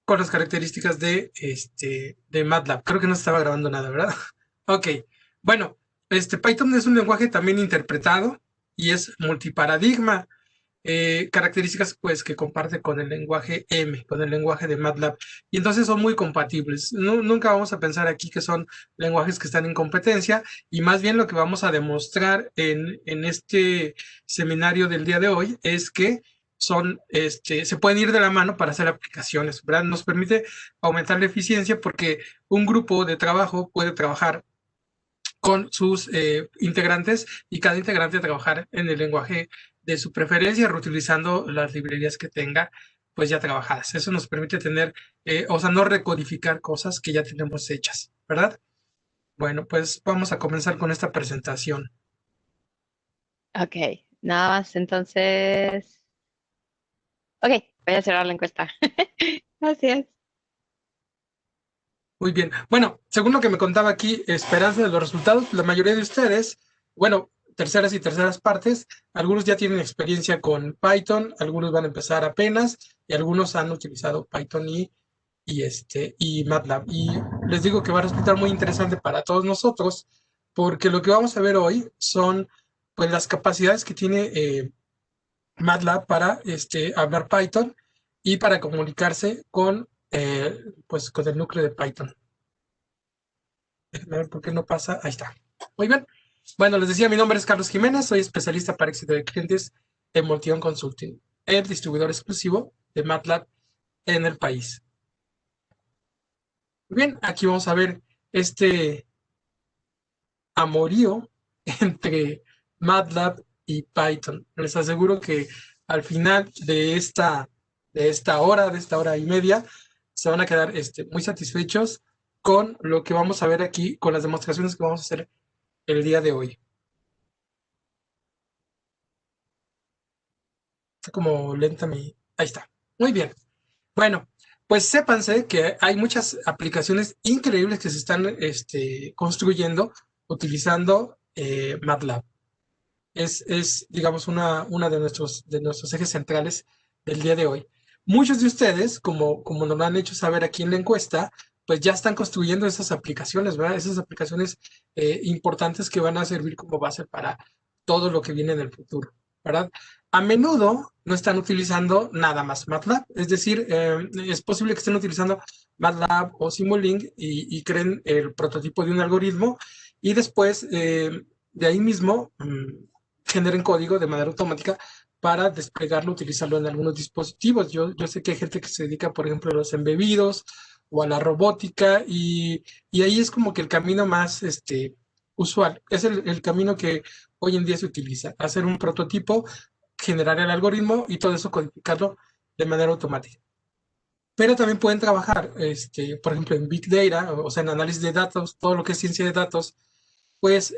con las características de MATLAB. Creo que no se estaba grabando nada, ¿verdad? Ok, bueno, Python es un lenguaje también interpretado y es multiparadigma. Características pues que comparte con el lenguaje M, con el lenguaje de MATLAB, y entonces son muy compatibles. Nunca vamos a pensar aquí que son lenguajes que están en competencia, y más bien lo que vamos a demostrar en este seminario del día de hoy es que se pueden ir de la mano para hacer aplicaciones, ¿verdad? Nos permite aumentar la eficiencia porque un grupo de trabajo puede trabajar con sus integrantes y cada integrante trabajar en el lenguaje de su preferencia, reutilizando las librerías que tenga pues ya trabajadas. Eso nos permite tener, o sea, no recodificar cosas que ya tenemos hechas, ¿verdad? Bueno, pues vamos a comenzar con esta presentación. Ok, nada más, entonces. Ok, voy a cerrar la encuesta. Gracias. Muy bien. Bueno, según lo que me contaba aquí, esperanza de los resultados, la mayoría de ustedes, bueno, terceras y terceras partes, algunos ya tienen experiencia con Python, algunos van a empezar apenas y algunos han utilizado Python y MATLAB. Y les digo que va a resultar muy interesante para todos nosotros, porque lo que vamos a ver hoy son pues las capacidades que tiene MATLAB para hablar Python y para comunicarse pues, con el núcleo de Python. A ver por qué no pasa. Ahí está. Muy bien. Bueno, les decía, mi nombre es Carlos Jiménez, soy especialista para éxito de clientes en Multion Consulting, el distribuidor exclusivo de MATLAB en el país. Muy bien, aquí vamos a ver este amorío entre MATLAB y Python. Les aseguro que al final de esta hora y media, se van a quedar muy satisfechos con lo que vamos a ver aquí, con las demostraciones que vamos a hacer el día de hoy. Está como lenta mi... Ahí está. Muy bien. Bueno, pues sépanse que hay muchas aplicaciones increíbles que se están construyendo utilizando MATLAB. Digamos, una de nuestros ejes centrales del día de hoy. Muchos de ustedes, como nos lo han hecho saber aquí en la encuesta, pues ya están construyendo esas aplicaciones, ¿verdad? Esas aplicaciones importantes que van a servir como base para todo lo que viene en el futuro, ¿verdad? A menudo no están utilizando nada más MATLAB, es decir, es posible que estén utilizando MATLAB o Simulink y creen el prototipo de un algoritmo y después de ahí mismo generen código de manera automática para desplegarlo, utilizarlo en algunos dispositivos. Yo sé que hay gente que se dedica, por ejemplo, a los embebidos o a la robótica y ahí es como que el camino más usual. Es el camino que hoy en día se utiliza. Hacer un prototipo, generar el algoritmo y todo eso codificarlo de manera automática. Pero también pueden trabajar, por ejemplo, en Big Data, o sea, en análisis de datos, todo lo que es ciencia de datos, pues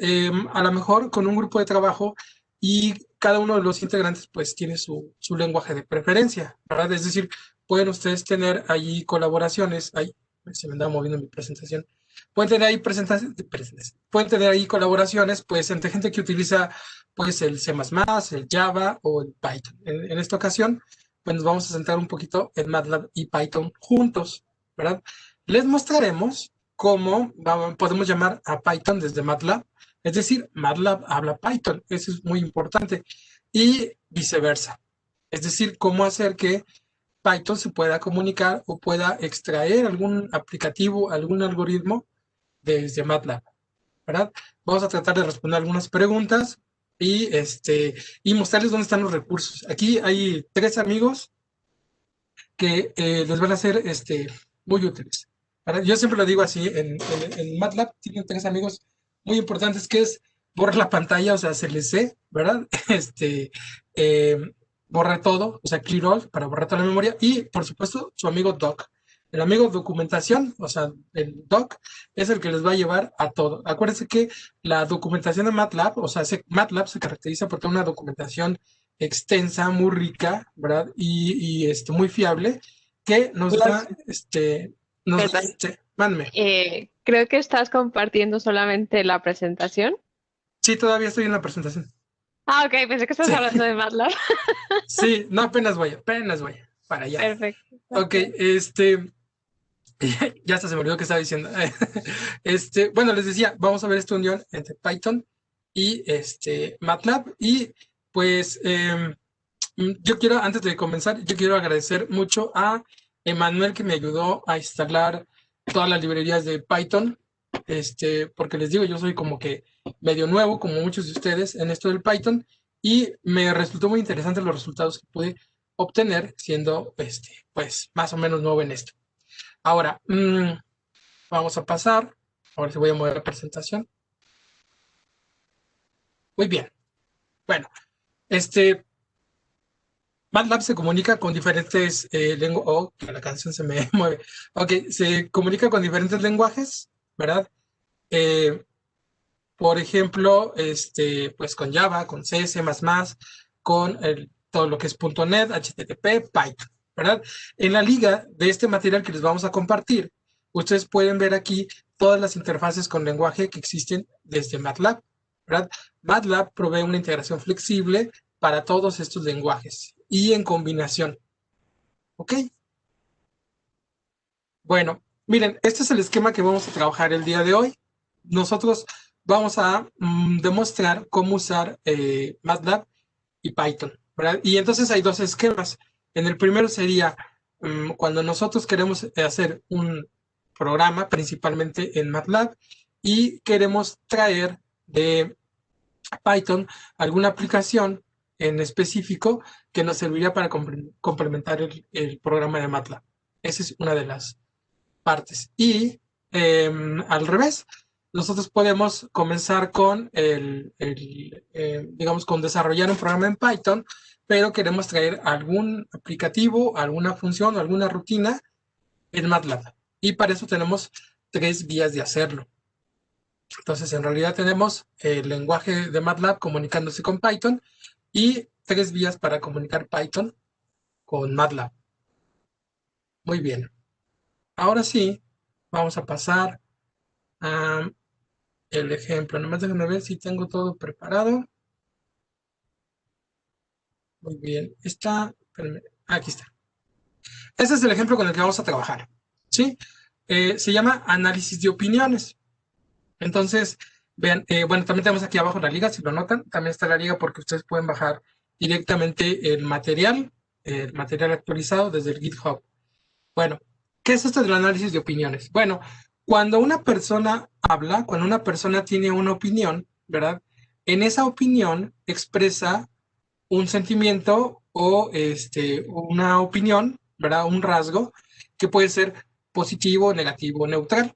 a lo mejor con un grupo de trabajo y cada uno de los integrantes pues tiene su lenguaje de preferencia, ¿verdad? Es decir, pueden ustedes tener ahí colaboraciones, ahí se me andaba moviendo mi presentación, pueden tener ahí pueden tener ahí colaboraciones pues entre gente que utiliza pues el C++, el Java o el Python. En esta ocasión pues nos vamos a centrar un poquito en MATLAB y Python juntos, ¿verdad? Les mostraremos cómo podemos llamar a Python desde MATLAB. Es decir, MATLAB habla Python, eso es muy importante. Y viceversa. Es decir, cómo hacer que Python se pueda comunicar o pueda extraer algún aplicativo, algún algoritmo desde MATLAB, ¿verdad? Vamos a tratar de responder algunas preguntas y mostrarles dónde están los recursos. Aquí hay tres amigos que les van a ser muy útiles. Yo siempre lo digo así, en MATLAB tienen tres amigos muy importantes que es borrar la pantalla, o sea, CLC, ¿verdad? Eh, borrar todo, o sea, clear all para borrar toda la memoria y, por supuesto, su amigo doc. El amigo documentación, o sea, el doc, es el que les va a llevar a todo. Acuérdense que la documentación de MATLAB, o sea, MATLAB se caracteriza por tener una documentación extensa, muy rica, ¿verdad? Muy fiable, que nos da, Perdón. mánme. Creo que estás compartiendo solamente la presentación. Sí, todavía estoy en la presentación. Ah, ok, pensé que estás Sí, hablando de MATLAB. sí, no, apenas voy para allá. Perfecto, Ok, gracias. Ya hasta se me olvidó que estaba diciendo. Bueno, les decía, vamos a ver esta unión entre Python y MATLAB. Y pues yo quiero, antes de comenzar, yo quiero agradecer mucho a Emanuel que me ayudó a instalar todas las librerías de Python. Porque les digo, yo soy como que medio nuevo, como muchos de ustedes, en esto del Python, y me resultó muy interesante los resultados que pude obtener siendo, pues, más o menos nuevo en esto. Ahora, vamos a pasar. Ahora sí voy a mover la presentación. Muy bien. Bueno, MATLAB se comunica con diferentes lenguajes. Oh, que la canción se me mueve. Ok, se comunica con diferentes lenguajes, ¿verdad? Eh, por ejemplo, pues con Java, con C, C++, con todo lo que es .NET, HTTP, Python, ¿verdad? En la liga de este material que les vamos a compartir, ustedes pueden ver aquí todas las interfaces con lenguaje que existen desde MATLAB, ¿verdad? MATLAB provee una integración flexible para todos estos lenguajes y en combinación, ¿ok? Bueno, miren, este es el esquema que vamos a trabajar el día de hoy. Nosotros vamos a demostrar cómo usar MATLAB y Python, ¿verdad? Y entonces hay dos esquemas. En el primero sería cuando nosotros queremos hacer un programa, principalmente en MATLAB, y queremos traer de Python alguna aplicación en específico que nos serviría para complementar el programa de MATLAB. Esa es una de las partes. Y al revés, nosotros podemos comenzar con digamos, con desarrollar un programa en Python, pero queremos traer algún aplicativo, alguna función, alguna rutina en MATLAB. Y para eso tenemos tres vías de hacerlo. Entonces, en realidad tenemos el lenguaje de MATLAB comunicándose con Python y tres vías para comunicar Python con MATLAB. Muy bien. Ahora sí, vamos a pasar a el ejemplo. Nomás déjenme ver si tengo todo preparado. Muy bien. Aquí está. Este es el ejemplo con el que vamos a trabajar. ¿Sí? Se llama análisis de opiniones. Entonces, vean, bueno, también tenemos aquí abajo la liga, si lo notan. También está la liga porque ustedes pueden bajar directamente el material actualizado desde el GitHub. Bueno, ¿qué es esto del análisis de opiniones? Bueno, cuando una persona habla, cuando una persona tiene una opinión, ¿verdad? En esa opinión expresa un sentimiento o una opinión, ¿verdad? Un rasgo que puede ser positivo, negativo, neutral.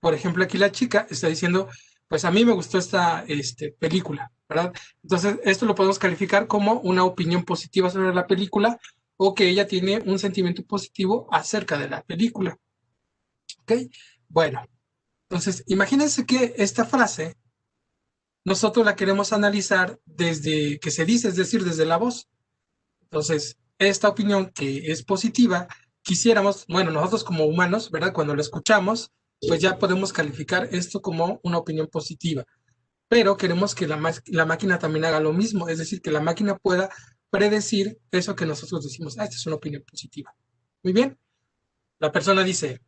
Por ejemplo, aquí la chica está diciendo, pues a mí me gustó esta película, ¿verdad? Entonces, esto lo podemos calificar como una opinión positiva sobre la película o que ella tiene un sentimiento positivo acerca de la película. ¿Ok? Bueno, entonces, imagínense que esta frase nosotros la queremos analizar desde que se dice, es decir, desde la voz. Entonces, esta opinión que es positiva, quisiéramos, bueno, nosotros como humanos, ¿verdad? Cuando lo escuchamos, pues ya podemos calificar esto como una opinión positiva. Pero queremos que la máquina también haga lo mismo, es decir, que la máquina pueda predecir eso que nosotros decimos, esta es una opinión positiva. Muy bien, la persona dice,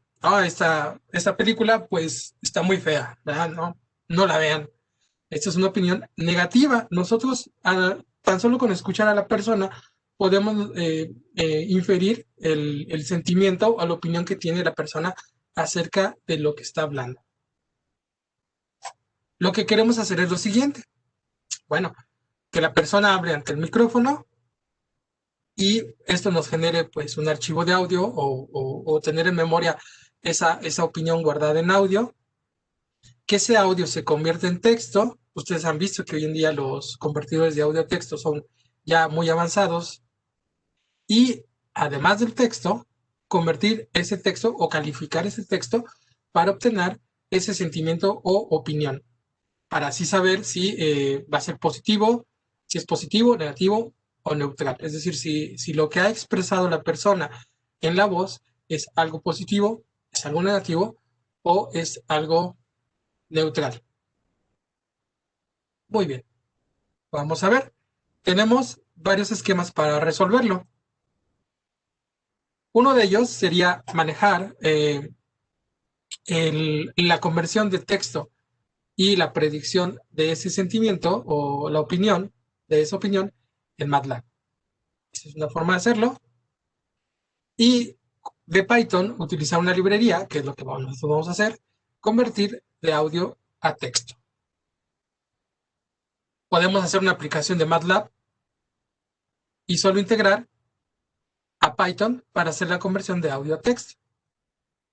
esta película pues está muy fea, ¿verdad? No la vean. Esta es una opinión negativa. Nosotros, tan solo con escuchar a la persona, podemos inferir el sentimiento o la opinión que tiene la persona acerca de lo que está hablando. Lo que queremos hacer es lo siguiente. Bueno, que la persona hable ante el micrófono y esto nos genere pues un archivo de audio o tener en memoria esa opinión guardada en audio, que ese audio se convierte en texto. Ustedes han visto que hoy en día los convertidores de audio a texto son ya muy avanzados y además del texto, convertir ese texto o calificar ese texto para obtener ese sentimiento o opinión, para así saber si va a ser positivo, si es positivo, negativo o neutral. Es decir, si lo que ha expresado la persona en la voz es algo positivo, es algo negativo o es algo neutral. Muy bien, vamos a ver. Tenemos varios esquemas para resolverlo. Uno de ellos sería manejar la conversión de texto y la predicción de ese sentimiento o la opinión de esa opinión en MATLAB. Esa es una forma de hacerlo. Y de Python, utilizar una librería, que es lo que nosotros vamos a hacer, convertir de audio a texto. Podemos hacer una aplicación de MATLAB y solo integrar a Python para hacer la conversión de audio a texto.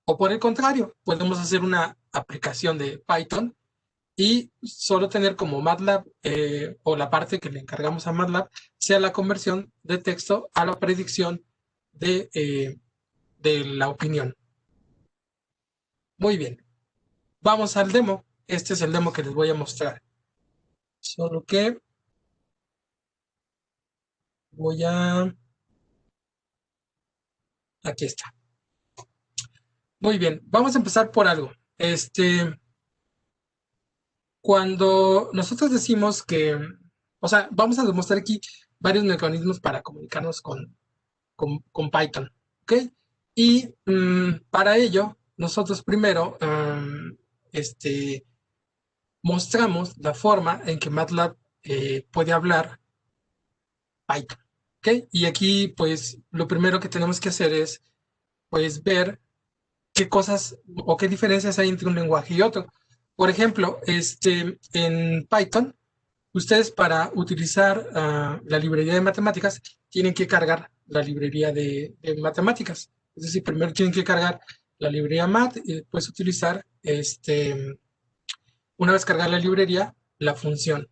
O por el contrario, podemos hacer una aplicación de Python y solo tener como MATLAB o la parte que le encargamos a MATLAB sea la conversión de texto a la predicción de la opinión. Muy bien. Vamos al demo. Este es el demo que les voy a mostrar. Solo que voy a... Aquí está. Muy bien. Vamos a empezar por algo. Cuando nosotros decimos que... O sea, vamos a demostrar aquí varios mecanismos para comunicarnos con Python. ¿Ok? Y para ello, nosotros primero mostramos la forma en que MATLAB puede hablar Python. ¿Ok? Y aquí, pues, lo primero que tenemos que hacer es, pues, ver qué cosas o qué diferencias hay entre un lenguaje y otro. Por ejemplo, en Python, ustedes para utilizar la librería de matemáticas tienen que cargar la librería de matemáticas. Es decir, primero tienen que cargar la librería mat y después utilizar, una vez cargar la librería, la función.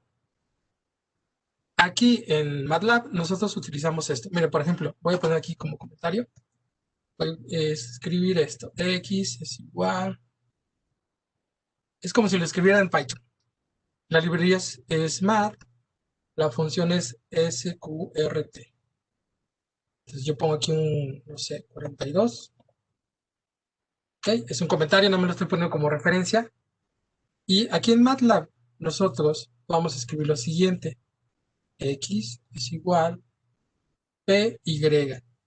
Aquí en MATLAB nosotros utilizamos esto. Mire, por ejemplo, voy a poner aquí como comentario. Voy a escribir esto. X es igual. Es como si lo escribiera en Python. La librería es mat. La función es sqrt. Entonces yo pongo aquí un, no sé, 42. ¿Ok? Es un comentario, no me lo estoy poniendo como referencia. Y aquí en MATLAB nosotros vamos a escribir lo siguiente. X es igual py,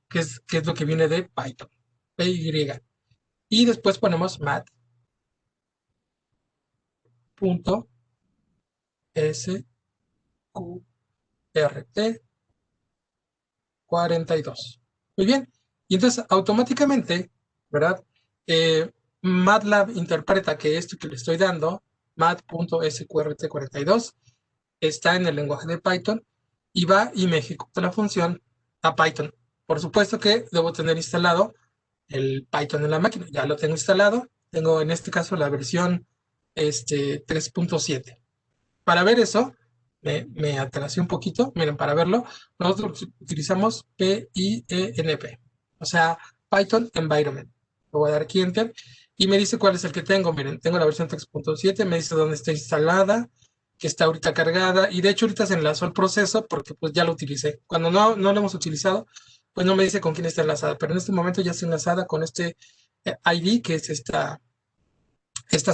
que es lo que viene de Python. Py. Y después ponemos mat.sqrt 42. Muy bien. Y entonces automáticamente, ¿verdad? MATLAB interpreta que esto que le estoy dando, mat.sqrt42, está en el lenguaje de Python y va y me ejecuta la función a Python. Por supuesto que debo tener instalado el Python en la máquina. Ya lo tengo instalado. Tengo en este caso la versión 3.7. Para ver eso, me atrasé un poquito. Miren, para verlo, nosotros utilizamos PYENP, o sea, Python Environment. Le voy a dar aquí Enter y me dice cuál es el que tengo. Miren, tengo la versión 3.7, me dice dónde está instalada, que está ahorita cargada, y de hecho ahorita se enlazó el proceso porque pues ya lo utilicé. Cuando no lo hemos utilizado, pues no me dice con quién está enlazada, pero en este momento ya está enlazada con este ID, que es esta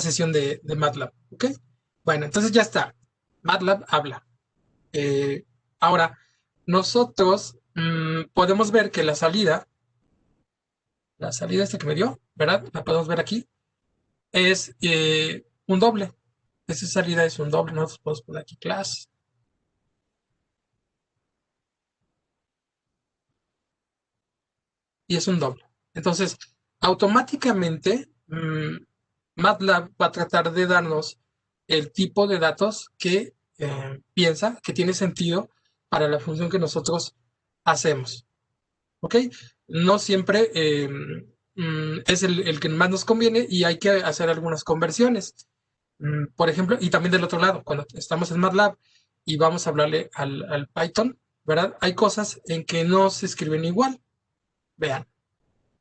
sesión de MATLAB, ¿ok? Bueno, entonces ya está. MATLAB habla. Ahora, nosotros podemos ver que la salida esta que me dio, ¿verdad? La podemos ver aquí, es un doble. Esa salida es un doble. Nosotros podemos poner aquí class. Y es un doble. Entonces, automáticamente, MATLAB va a tratar de darnos el tipo de datos que piensa que tiene sentido para la función que nosotros hacemos. ¿Ok? No siempre es el que más nos conviene y hay que hacer algunas conversiones. Por ejemplo, y también del otro lado, cuando estamos en MATLAB y vamos a hablarle al Python, ¿verdad? Hay cosas en que no se escriben igual. Vean,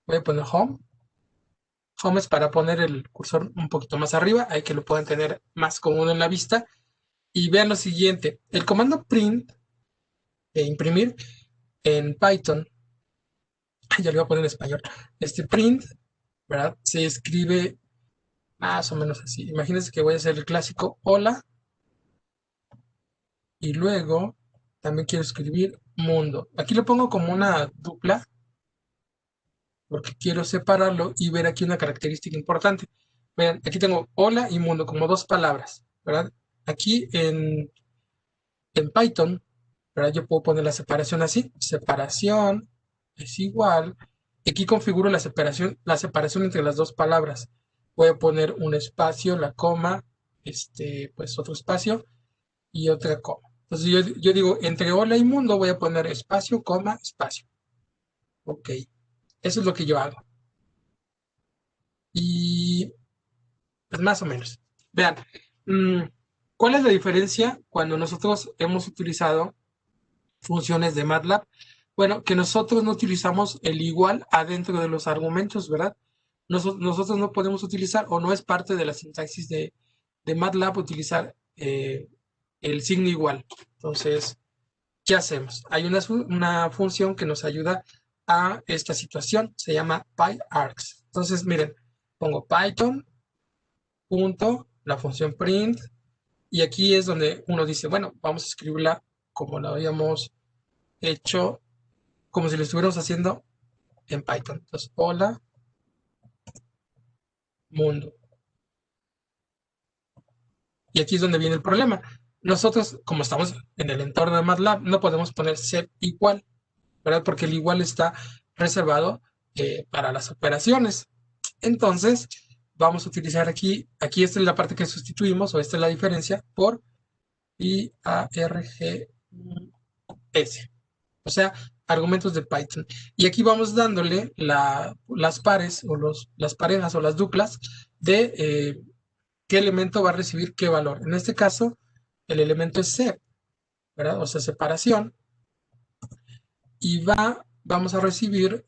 voy a poner home. Home es para poner el cursor un poquito más arriba, hay que lo puedan tener más cómodo en la vista. Y vean lo siguiente, el comando print, imprimir, en Python, ya le voy a poner en español, print, ¿verdad? Se escribe más o menos así. Imagínense que voy a hacer el clásico hola y luego también quiero escribir mundo. Aquí lo pongo como una dupla porque quiero separarlo y ver aquí una característica importante. Vean, aquí tengo hola y mundo como dos palabras, ¿verdad? Aquí en Python, ¿verdad? Yo puedo poner la separación así, separación es igual, y aquí configuro la separación entre las dos palabras. Voy a poner un espacio, la coma, pues otro espacio y otra coma. Entonces yo digo, entre hola y mundo voy a poner espacio, coma, espacio. Ok, eso es lo que yo hago. Y pues más o menos. Vean, mm, ¿cuál es la diferencia cuando nosotros hemos utilizado funciones de MATLAB? Bueno, que nosotros no utilizamos el igual adentro de los argumentos, ¿verdad? Nosotros no podemos utilizar, o no es parte de la sintaxis de MATLAB, utilizar el signo igual. Entonces, ¿qué hacemos? Hay una función que nos ayuda a esta situación, se llama pyargs. Entonces, miren, pongo Python, punto, la función print, y aquí es donde uno dice, bueno, vamos a escribirla como lo habíamos hecho, como si lo estuviéramos haciendo en Python. Entonces, hola, mundo. Y aquí es donde viene el problema. Nosotros, como estamos en el entorno de MATLAB, no podemos poner set igual, ¿verdad? Porque el igual está reservado para las operaciones. Entonces, vamos a utilizar aquí esta es la parte que sustituimos, o esta es la diferencia, por IARGS. O sea, argumentos de Python. Y aquí vamos dándole las pares o las parejas o las duplas de qué elemento va a recibir qué valor. En este caso, el elemento es C, ¿verdad? O sea, separación. Y vamos a recibir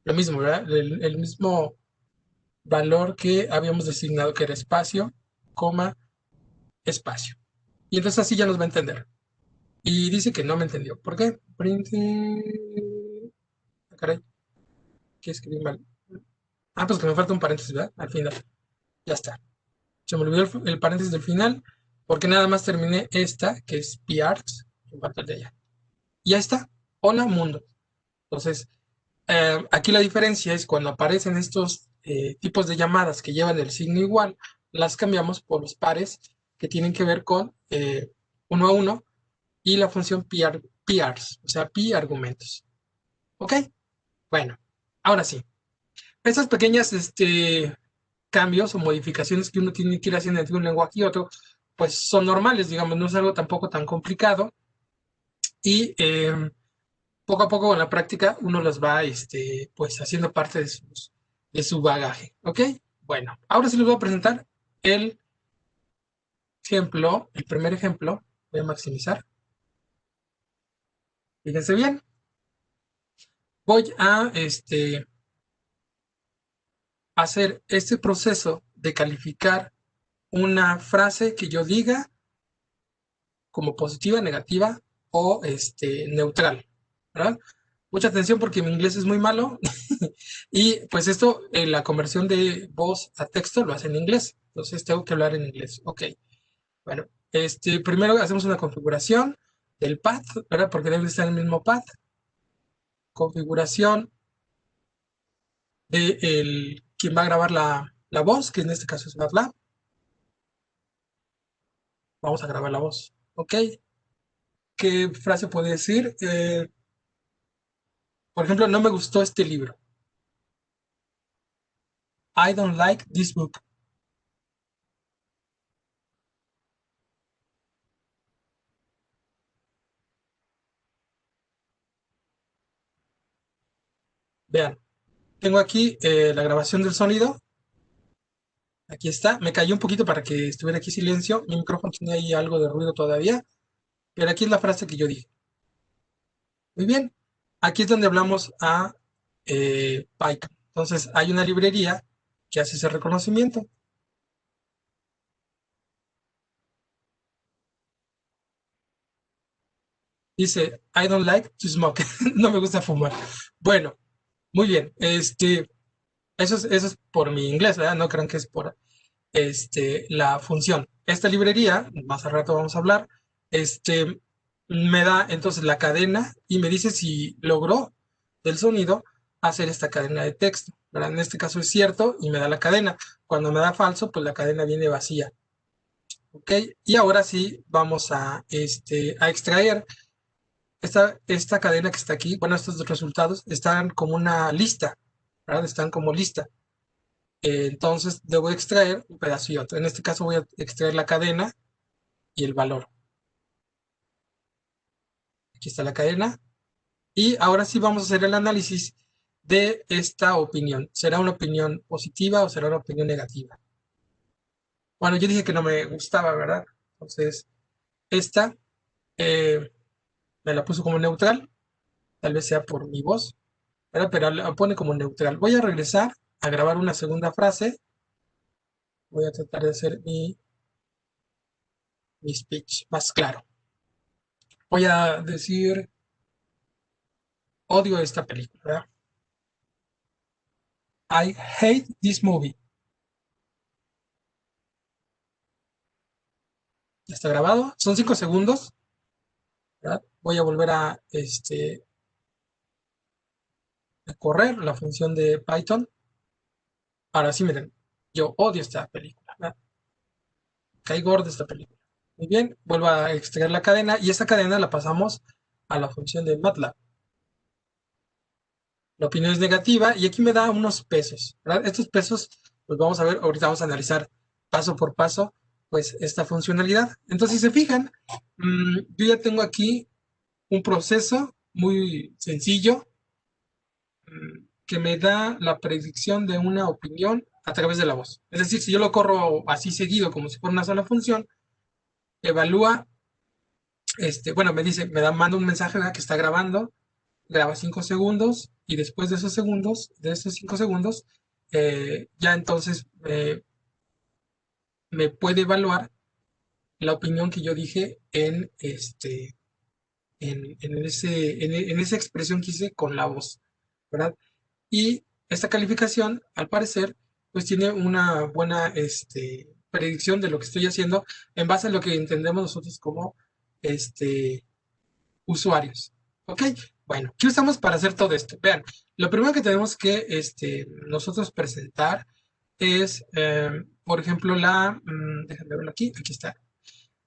lo mismo, ¿verdad? El mismo valor que habíamos designado, que era espacio, coma, espacio. Y entonces así ya nos va a entender. Y dice que no me entendió. ¿Por qué? Print. Caray, ¿qué escribí mal? Ah, pues que me falta un paréntesis, ¿verdad? Al final. Ya está. Se me olvidó el paréntesis del final, porque nada más terminé esta, que es PRs, en parte de ella. Y ya está. Hola, mundo. Entonces, aquí la diferencia es cuando aparecen estos tipos de llamadas que llevan el signo igual, las cambiamos por los pares que tienen que ver con uno a uno y la función PRs, o sea, pi argumentos. ¿Ok? Bueno, ahora sí. Esas pequeñas cambios o modificaciones que uno tiene que ir haciendo entre un lenguaje y otro, pues son normales, digamos, no es algo tampoco tan complicado. Y poco a poco en la práctica uno las va pues haciendo parte de su bagaje. ¿Ok? Bueno, ahora sí les voy a presentar el ejemplo, el primer ejemplo. Voy a maximizar. Fíjense bien. Voy a hacer este proceso de calificar una frase que yo diga como positiva, negativa o neutral, ¿verdad? Mucha atención porque mi inglés es muy malo y pues esto, la conversión de voz a texto lo hace en inglés, entonces tengo que hablar en inglés. Ok, bueno, primero hacemos una configuración del path, ¿verdad? Porque debe estar en el mismo path. Configuración de quien va a grabar la voz, que en este caso es MATLAB. Vamos a grabar la voz. Ok, ¿qué frase puede decir? Por ejemplo, no me gustó este libro. I don't like this book. Vean, tengo aquí la grabación del sonido. Aquí está. Me cayó un poquito para que estuviera aquí silencio. Mi micrófono tenía ahí algo de ruido todavía. Pero aquí es la frase que yo dije. Muy bien. Aquí es donde hablamos a Python. Entonces, hay una librería que hace ese reconocimiento. Dice, I don't like to smoke. No me gusta fumar. Bueno, muy bien. Eso es por mi inglés, ¿verdad? No crean que es por la función. Esta librería, más al rato vamos a hablar, me da entonces la cadena y me dice si logró del sonido hacer esta cadena de texto, ¿verdad? En este caso es cierto y me da la cadena. Cuando me da falso, pues la cadena viene vacía. ¿Ok? Y ahora sí vamos a extraer esta cadena que está aquí. Bueno, estos resultados están como una lista, ¿verdad? Están como lista. Entonces debo extraer un pedazo y otro. En este caso voy a extraer la cadena y el valor. Aquí está la cadena. Y ahora sí vamos a hacer el análisis de esta opinión. ¿Será una opinión positiva o será una opinión negativa? Bueno, yo dije que no me gustaba, ¿verdad? Entonces, esta eh, me la puso como neutral. Tal vez sea por mi voz, ¿verdad? Pero la pone como neutral. Voy a regresar a grabar una segunda frase. Voy a tratar de hacer mi speech más claro. Voy a decir, odio esta película, ¿verdad? I hate this movie. Ya está grabado. Son 5 segundos, ¿verdad? Voy a volver a correr la función de Python. Ahora sí, miren, yo odio esta película, ¿verdad? Cae gorda esta película. Muy bien, vuelvo a extraer la cadena y esta cadena la pasamos a la función de MATLAB. La opinión es negativa y aquí me da unos pesos, ¿verdad? Estos pesos, pues vamos a ver, ahorita vamos a analizar paso por paso, pues esta funcionalidad. Entonces, si se fijan, yo ya tengo aquí un proceso muy sencillo que me da la predicción de una opinión a través de la voz. Es decir, si yo lo corro así seguido, como si fuera una sola función, evalúa, bueno, me dice, manda un mensaje, ¿verdad? Que está grabando, graba 5 segundos y después de esos segundos, de esos 5 segundos, ya entonces me puede evaluar la opinión que yo dije en esa expresión que hice con la voz, ¿verdad? Y esta calificación, al parecer, pues tiene una buena predicción de lo que estoy haciendo en base a lo que entendemos nosotros como este, usuarios. ¿Ok? Bueno, ¿qué usamos para hacer todo esto? Vean, lo primero que tenemos que nosotros presentar es, por ejemplo, déjenme verlo aquí está,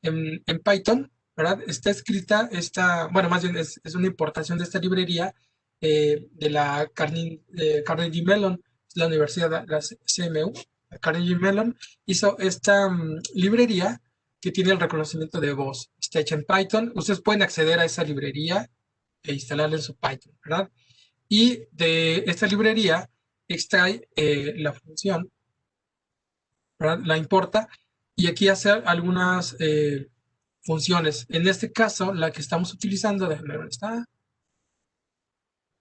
en Python, ¿verdad? Está escrita bueno, más bien es una importación de esta librería de la Carnegie Mellon, la Universidad de la CMU, Carnegie Mellon, hizo esta librería que tiene el reconocimiento de voz. Está hecha en Python. Ustedes pueden acceder a esa librería e instalarla en su Python, ¿verdad? Y de esta librería extrae la función, ¿verdad? La importa y aquí hace algunas funciones. En este caso, la que estamos utilizando, déjenme ver dónde está,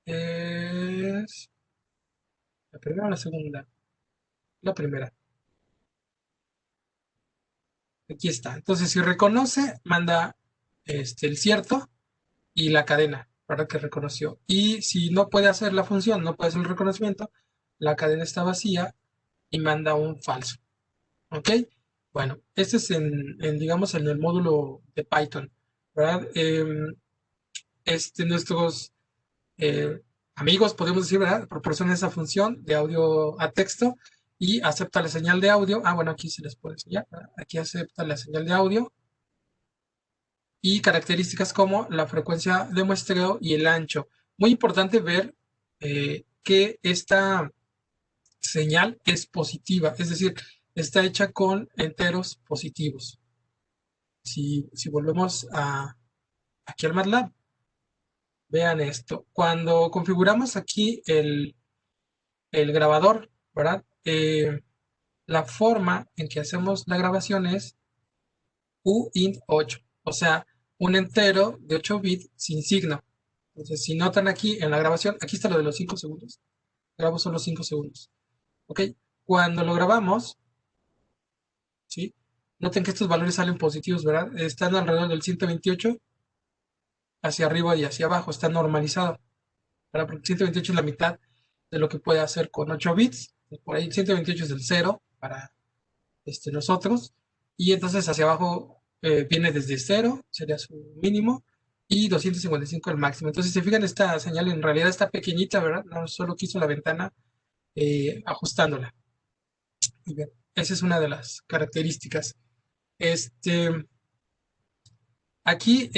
es la primera o la segunda. La primera. Aquí está. Entonces, si reconoce, manda el cierto y la cadena, para que reconoció. Y si no puede hacer la función, no puede hacer el reconocimiento, la cadena está vacía y manda un falso. ¿Ok? Bueno, este es digamos, en el módulo de Python, ¿verdad? Nuestros eh, amigos, podemos decir, ¿verdad? Proporciona esa función de audio a texto y acepta la señal de audio. Ah, bueno, aquí se les puede enseñar, ¿verdad? Aquí acepta la señal de audio y características como la frecuencia de muestreo y el ancho. Muy importante ver que esta señal es positiva, es decir, está hecha con enteros positivos. Si volvemos aquí al MATLAB, vean esto. Cuando configuramos aquí el grabador, ¿verdad? La forma en que hacemos la grabación es uint8, o sea, un entero de 8 bits sin signo. Entonces, si notan aquí en la grabación, aquí está lo de los 5 segundos. Grabo solo 5 segundos. ¿Ok? Cuando lo grabamos, ¿sí? Noten que estos valores salen positivos, ¿verdad? Están alrededor del 128 hacia arriba y hacia abajo, está normalizado. ¿Verdad? Porque 128 es la mitad de lo que puede hacer con 8 bits. Por ahí 128 es el 0 para nosotros. Y entonces hacia abajo viene desde 0, sería su mínimo. y 255 el máximo. Entonces, si se fijan, esta señal en realidad está pequeñita, ¿verdad? No solo quiso la ventana ajustándola. Y bien, esa es una de las características. Este, aquí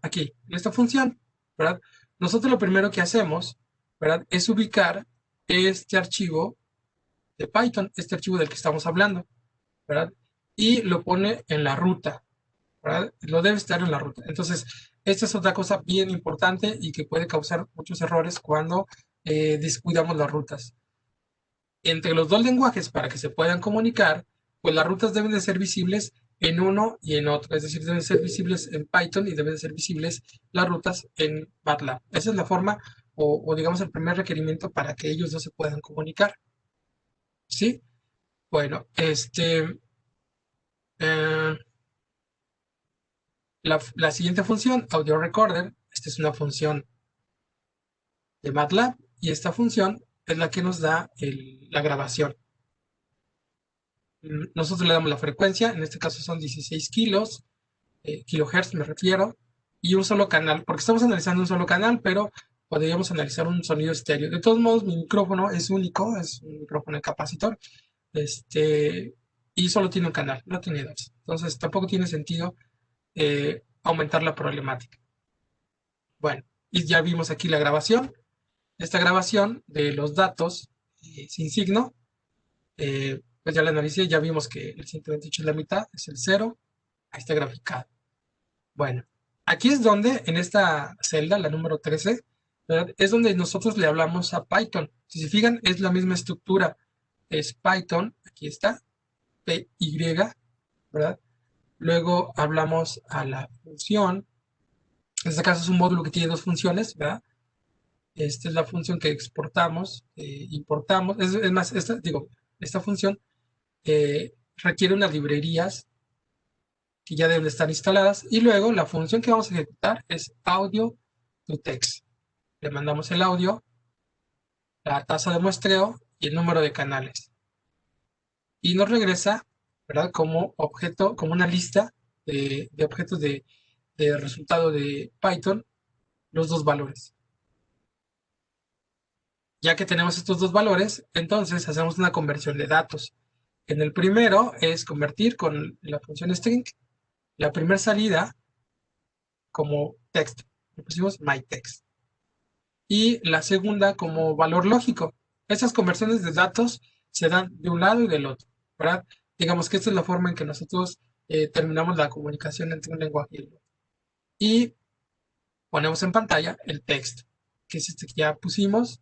aquí, en esta función, ¿verdad? Nosotros lo primero que hacemos, ¿verdad? Es ubicar este archivo de Python, este archivo del que estamos hablando, ¿verdad? Y lo pone en la ruta, ¿verdad? Lo debe estar en la ruta. Entonces, esta es otra cosa bien importante y que puede causar muchos errores cuando descuidamos las rutas. Entre los dos lenguajes, para que se puedan comunicar, pues las rutas deben de ser visibles en uno y en otro. Es decir, deben ser visibles en Python y deben de ser visibles las rutas en MATLAB. Esa es la forma o digamos el primer requerimiento para que ellos dos se puedan comunicar. ¿Sí? Bueno, eh, la siguiente función, audio recorder, esta es una función de MATLAB y esta función es la que nos da la grabación. Nosotros le damos la frecuencia, en este caso son 16 kilohertz me refiero, y un solo canal, porque estamos analizando un solo canal, pero podríamos analizar un sonido estéreo. De todos modos, mi micrófono es único, es un micrófono de capacitor, y solo tiene un canal, no tiene dos. Entonces tampoco tiene sentido aumentar la problemática. Bueno, y ya vimos aquí la grabación. Esta grabación de los datos sin signo, pues ya la analicé, ya vimos que el 128 es la mitad, es el 0, ahí está graficado. Bueno, aquí es donde, en esta celda, la número 13, ¿verdad? Es donde nosotros le hablamos a Python. Si se fijan, es la misma estructura. Es Python, aquí está, PY, ¿verdad? Luego hablamos a la función. En este caso es un módulo que tiene dos funciones, ¿verdad? Esta es la función que exportamos, importamos. Es más, esta función requiere unas librerías que ya deben estar instaladas. Y luego la función que vamos a ejecutar es audio to text. Le mandamos el audio, la tasa de muestreo y el número de canales. Y nos regresa, ¿verdad? Como objeto, como una lista de objetos de resultado de Python, los dos valores. Ya que tenemos estos dos valores, entonces hacemos una conversión de datos. En el primero es convertir con la función string la primera salida como texto. Le pusimos myText. Y la segunda como valor lógico. Esas conversiones de datos se dan de un lado y del otro, ¿verdad? Digamos que esta es la forma en que nosotros terminamos la comunicación entre un lenguaje y el otro. Y ponemos en pantalla el texto, que es este que ya pusimos,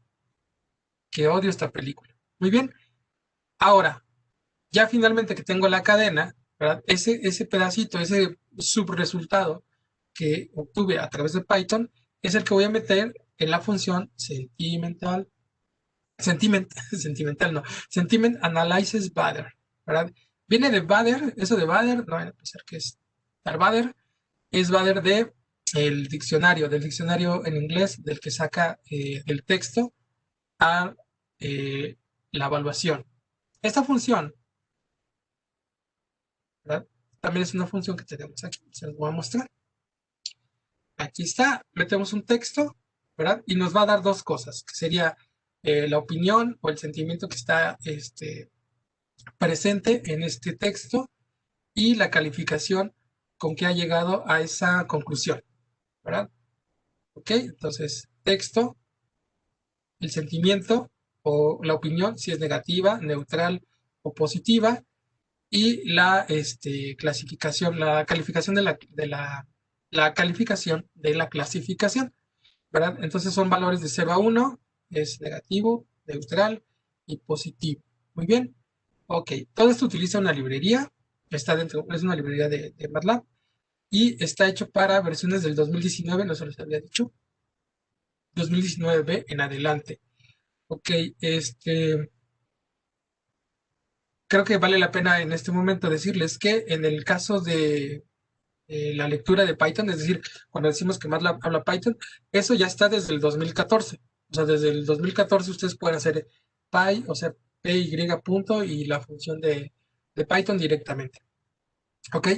que odio esta película. Muy bien. Ahora, ya finalmente que tengo la cadena, ¿verdad? Ese pedacito, ese subresultado que obtuve a través de Python, es el que voy a meter en la función sentimental no, sentiment analyzes Bader, ¿verdad? Viene de Bader, eso de Bader, no van a pensar que es Bader, es Bader de del diccionario en inglés, del que saca el texto a la evaluación. Esta función, ¿verdad? También es una función que tenemos aquí, se los voy a mostrar. Aquí está, metemos un texto, ¿verdad? Y nos va a dar dos cosas, que sería la opinión o el sentimiento que está presente en este texto y la calificación con que ha llegado a esa conclusión, ¿verdad? Ok, entonces texto, el sentimiento o la opinión, si es negativa, neutral o positiva, y la clasificación, la calificación la calificación de la clasificación, ¿verdad? Entonces son valores de 0 a 1, es negativo, neutral y positivo. Muy bien. Ok, todo esto utiliza una librería, está dentro, es una librería de MATLAB y está hecho para versiones del 2019, no se los había dicho, 2019 en adelante. Ok, creo que vale la pena en este momento decirles que en el caso de la lectura de Python, es decir, cuando decimos que MATLAB habla Python, eso ya está desde el 2014. O sea, desde el 2014 ustedes pueden hacer py, o sea, py punto y la función de Python directamente. ¿Ok?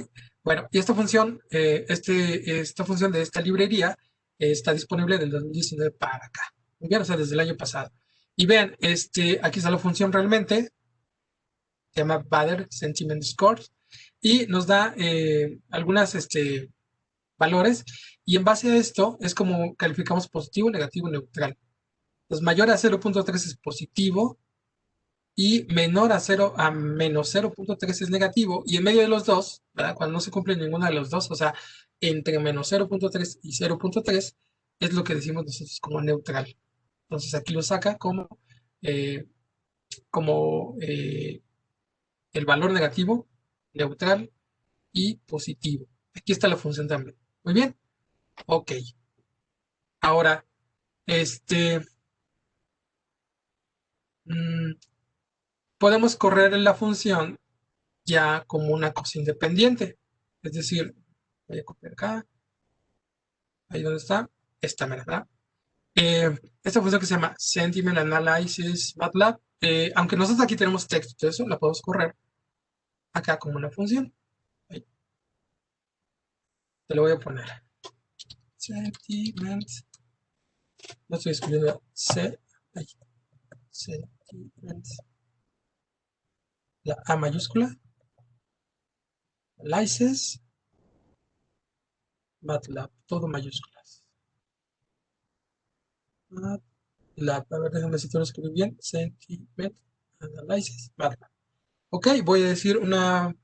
Bueno, y esta función, esta función de esta librería está disponible del 2019 para acá. Muy bien, o sea, desde el año pasado. Y vean, aquí está la función realmente, se llama Bader Sentiment Scores, y nos da algunas valores, y en base a esto es como calificamos positivo, negativo y neutral. Entonces, mayor a 0.3 es positivo, y menor a 0 a menos 0.3 es negativo, y en medio de los dos, ¿verdad? Cuando no se cumple ninguna de los dos, o sea, entre menos 0.3 y 0.3 es lo que decimos nosotros como neutral. Entonces aquí lo saca eh, como el valor negativo, neutral y positivo. Aquí está la función también. Muy bien. Ok. Ahora, este, mm, podemos correr la función ya como una cosa independiente. Es decir, voy a copiar acá, ahí donde está, esta mera, ¿verdad? Esta función que se llama Sentiment Analysis MATLAB, aunque nosotros aquí tenemos texto, todo eso la podemos correr acá como una función. Ahí, te lo voy a poner. Sentiment, no estoy escribiendo ahí, Sentiment, la A mayúscula, Analysis, MATLAB, todo mayúsculas. MATLAB, a ver, déjame si te lo escribí bien. Sentiment Analysis, MATLAB. Ok, voy a decir una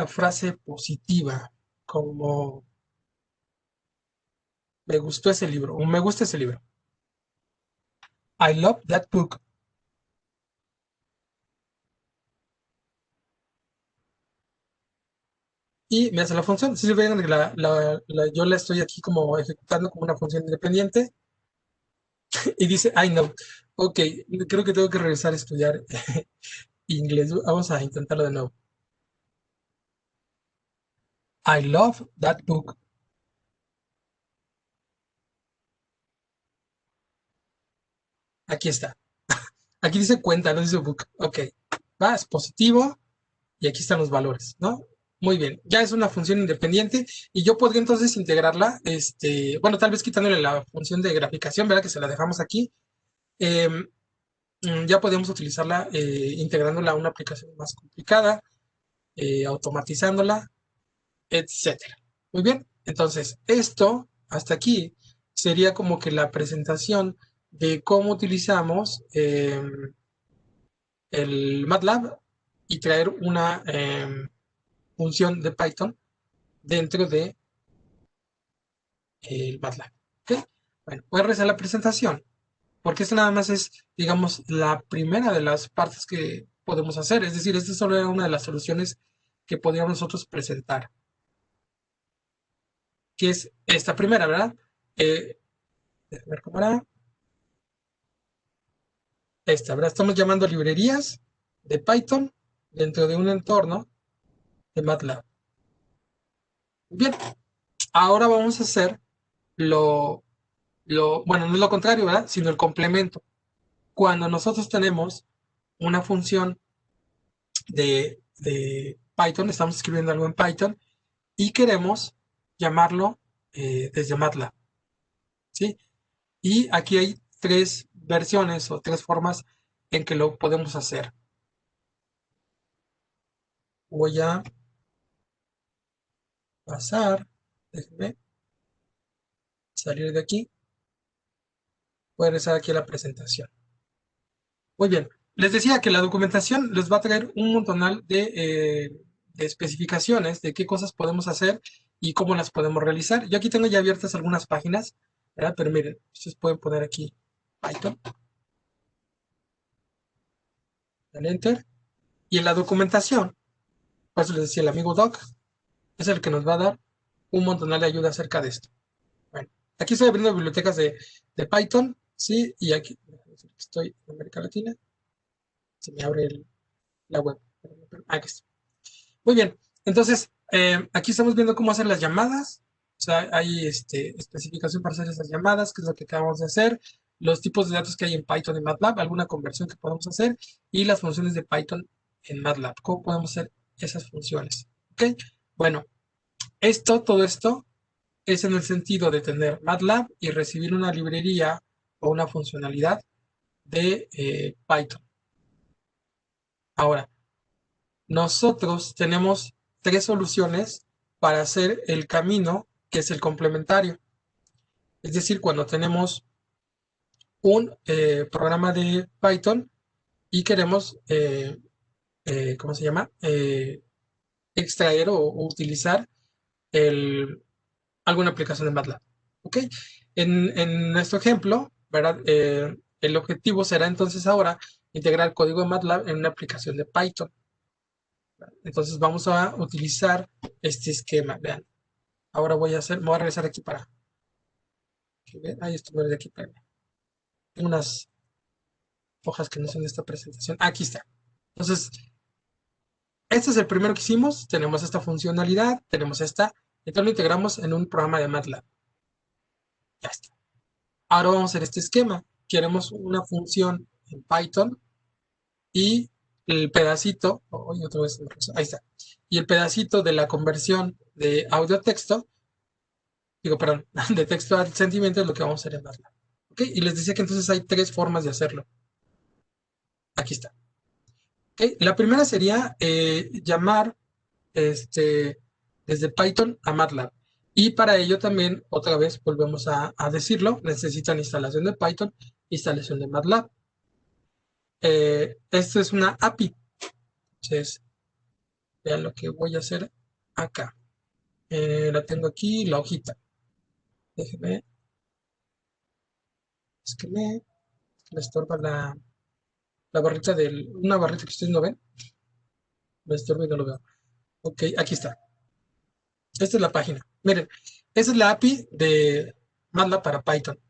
frase positiva, como me gustó ese libro, o me gusta ese libro. I love that book. Y me hace la función. Si ven, yo la estoy aquí como ejecutando como una función independiente. Y dice, I know. Ok, creo que tengo que regresar a estudiar inglés. Vamos a intentarlo de nuevo. I love that book. Aquí está. Aquí dice cuenta, no dice book. Ok, va, es positivo. Y aquí están los valores, ¿no? Muy bien, ya es una función independiente y yo podría entonces integrarla, bueno, tal vez quitándole la función de graficación, ¿verdad? Que se la dejamos aquí. Eh, ya podemos utilizarla integrándola a una aplicación más complicada, automatizándola, etcétera. Muy bien, entonces esto hasta aquí sería como que la presentación de cómo utilizamos el MATLAB y traer una función de Python dentro de el MATLAB. ¿Okay? Bueno, voy a realizar la presentación, porque esta nada más es, digamos, la primera de las partes que podemos hacer. Es decir, esta solo era una de las soluciones que podríamos nosotros presentar, que es esta primera, ¿verdad? Déjame ver cómo era. Esta, ¿verdad? Estamos llamando librerías de Python dentro de un entorno de MATLAB. Bien, ahora vamos a hacer lo, bueno, no es lo contrario, ¿verdad? Sino el complemento. Cuando nosotros tenemos una función de Python, estamos escribiendo algo en Python y queremos llamarlo desde MATLAB, ¿sí? Y aquí hay tres versiones o tres formas en que lo podemos hacer. Voy a pasar, déjenme salir de aquí, voy a regresar aquí a la presentación. Muy bien, les decía que la documentación les va a traer un montonal de especificaciones de qué cosas podemos hacer y cómo las podemos realizar. Yo aquí tengo ya abiertas algunas páginas, ¿verdad? Pero miren, ustedes pueden poner aquí Python, dan Enter, y en la documentación, por eso les decía el amigo Doc, es el que nos va a dar un montonal de ayuda acerca de esto. Bueno, aquí estoy abriendo bibliotecas de Python, ¿sí? Y aquí estoy en América Latina, se me abre la web. Aquí está. Muy bien, entonces aquí estamos viendo cómo hacer las llamadas, o sea, hay especificación para hacer esas llamadas, que es lo que acabamos de hacer, los tipos de datos que hay en Python y MATLAB, alguna conversión que podemos hacer y las funciones de Python en MATLAB, cómo podemos hacer esas funciones. ¿Ok? Bueno, todo esto es en el sentido de tener MATLAB y recibir una librería o una funcionalidad de Python. Ahora, nosotros tenemos 3 soluciones para hacer el camino que es el complementario. Es decir, cuando tenemos un programa de Python y queremos, ¿cómo se llama? Extraer o utilizar alguna aplicación de MATLAB. ¿Ok? En nuestro ejemplo, ¿verdad? El objetivo será entonces ahora integrar código de MATLAB en una aplicación de Python. Entonces vamos a utilizar este esquema. Vean. Ahora me voy a regresar aquí para que vean. Ahí estoy de aquí para tengo unas hojas que no son de esta presentación. Aquí está. Entonces, este es el primero que hicimos. Tenemos esta funcionalidad, tenemos esta. Entonces lo integramos en un programa de MATLAB. Ya está. Ahora vamos a hacer este esquema. Queremos una función en Python y el pedacito, otra vez, ahí está. Y el pedacito de la conversión de audio a texto, perdón, de texto al sentimiento es lo que vamos a hacer en MATLAB. ¿Ok? Y les decía que entonces hay 3 formas de hacerlo. Aquí está. ¿Ok? La primera sería llamar desde Python a MATLAB. Y para ello también, otra vez, volvemos a decirlo, necesitan instalación de Python, instalación de MATLAB. Esto es una API. Entonces, vean lo que voy a hacer acá. La tengo aquí, la hojita. Déjenme. Es que me estorba la barrita una barrita que ustedes no ven. Me estorba y no lo veo. Ok, aquí está. Esta es la página. Miren, esta es la API de MATLAB para Python.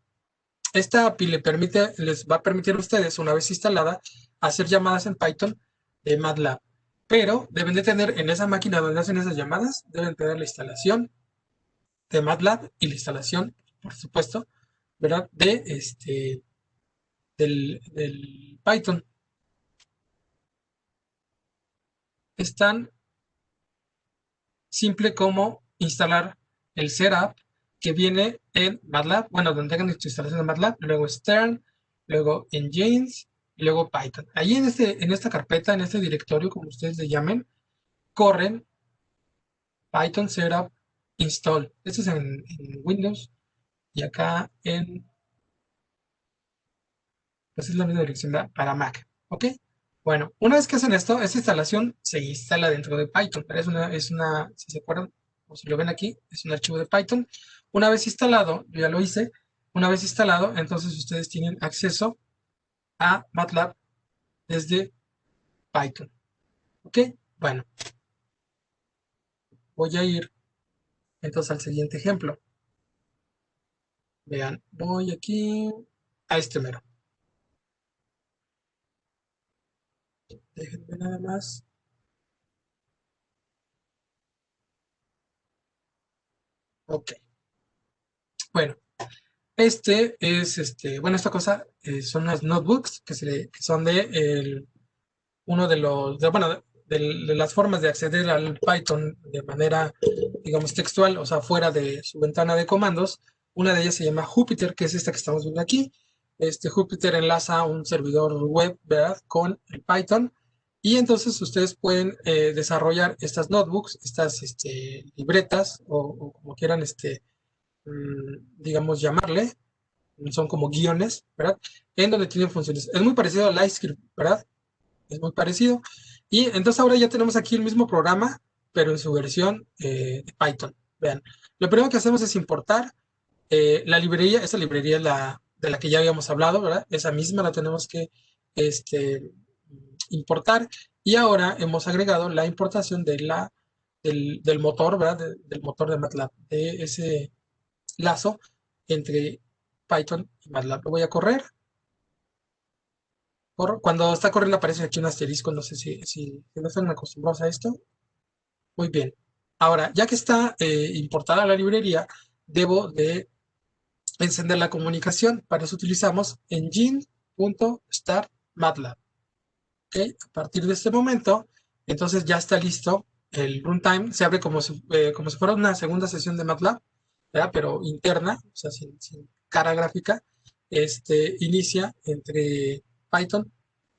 Esta API les va a permitir a ustedes, una vez instalada, hacer llamadas en Python de MATLAB. Pero deben de tener en esa máquina donde hacen esas llamadas, deben tener la instalación de MATLAB y la instalación, por supuesto, ¿verdad? Del Python. Es tan simple como instalar el setup que viene en MATLAB, bueno, donde tengan tu instalación de MATLAB, luego Stern, luego Engines, y luego Python. Ahí en esta carpeta, en este directorio, como ustedes le llamen, corren Python Setup Install. Esto es en Windows y acá pues es la misma dirección para Mac. ¿Ok? Bueno, una vez que hacen esto, esta instalación se instala dentro de Python. Si se acuerdan, o si lo ven aquí, es un archivo de Python. Una vez instalado, yo ya lo hice, una vez instalado, entonces ustedes tienen acceso a MATLAB desde Python. ¿Ok? Bueno, voy a ir entonces al siguiente ejemplo. Vean, voy aquí a este mero. Déjenme nada más. Ok. Bueno, bueno, esta cosa son unas notebooks que son uno de los, bueno, de las formas de acceder al Python de manera, digamos, textual, o sea, fuera de su ventana de comandos. Una de ellas se llama Jupyter, que es esta que estamos viendo aquí. Jupyter enlaza un servidor web, ¿verdad?, con el Python. Y entonces ustedes pueden desarrollar estas notebooks, estas libretas, o como quieran, digamos, llamarle. Son como guiones, ¿verdad? En donde tienen funciones. Es muy parecido a Lightscript, ¿verdad? Es muy parecido. Y entonces ahora ya tenemos aquí el mismo programa, pero en su versión de Python. Vean, lo primero que hacemos es importar la librería. Esa librería es de la que ya habíamos hablado, ¿verdad? Esa misma la tenemos que importar. Y ahora hemos agregado la importación del motor, ¿verdad? Del motor de MATLAB, de ese lazo entre Python y MATLAB. Lo voy a correr. Cuando está corriendo aparece aquí un asterisco, no sé si no están acostumbrados a esto. Muy bien. Ahora, ya que está importada la librería, debo de encender la comunicación. Para eso utilizamos engine.startMATLAB. ¿Okay? A partir de este momento, Entonces ya está listo el runtime, se abre como si fuera una segunda sesión de MATLAB, ¿verdad? Pero interna, o sea, sin cara gráfica, inicia entre Python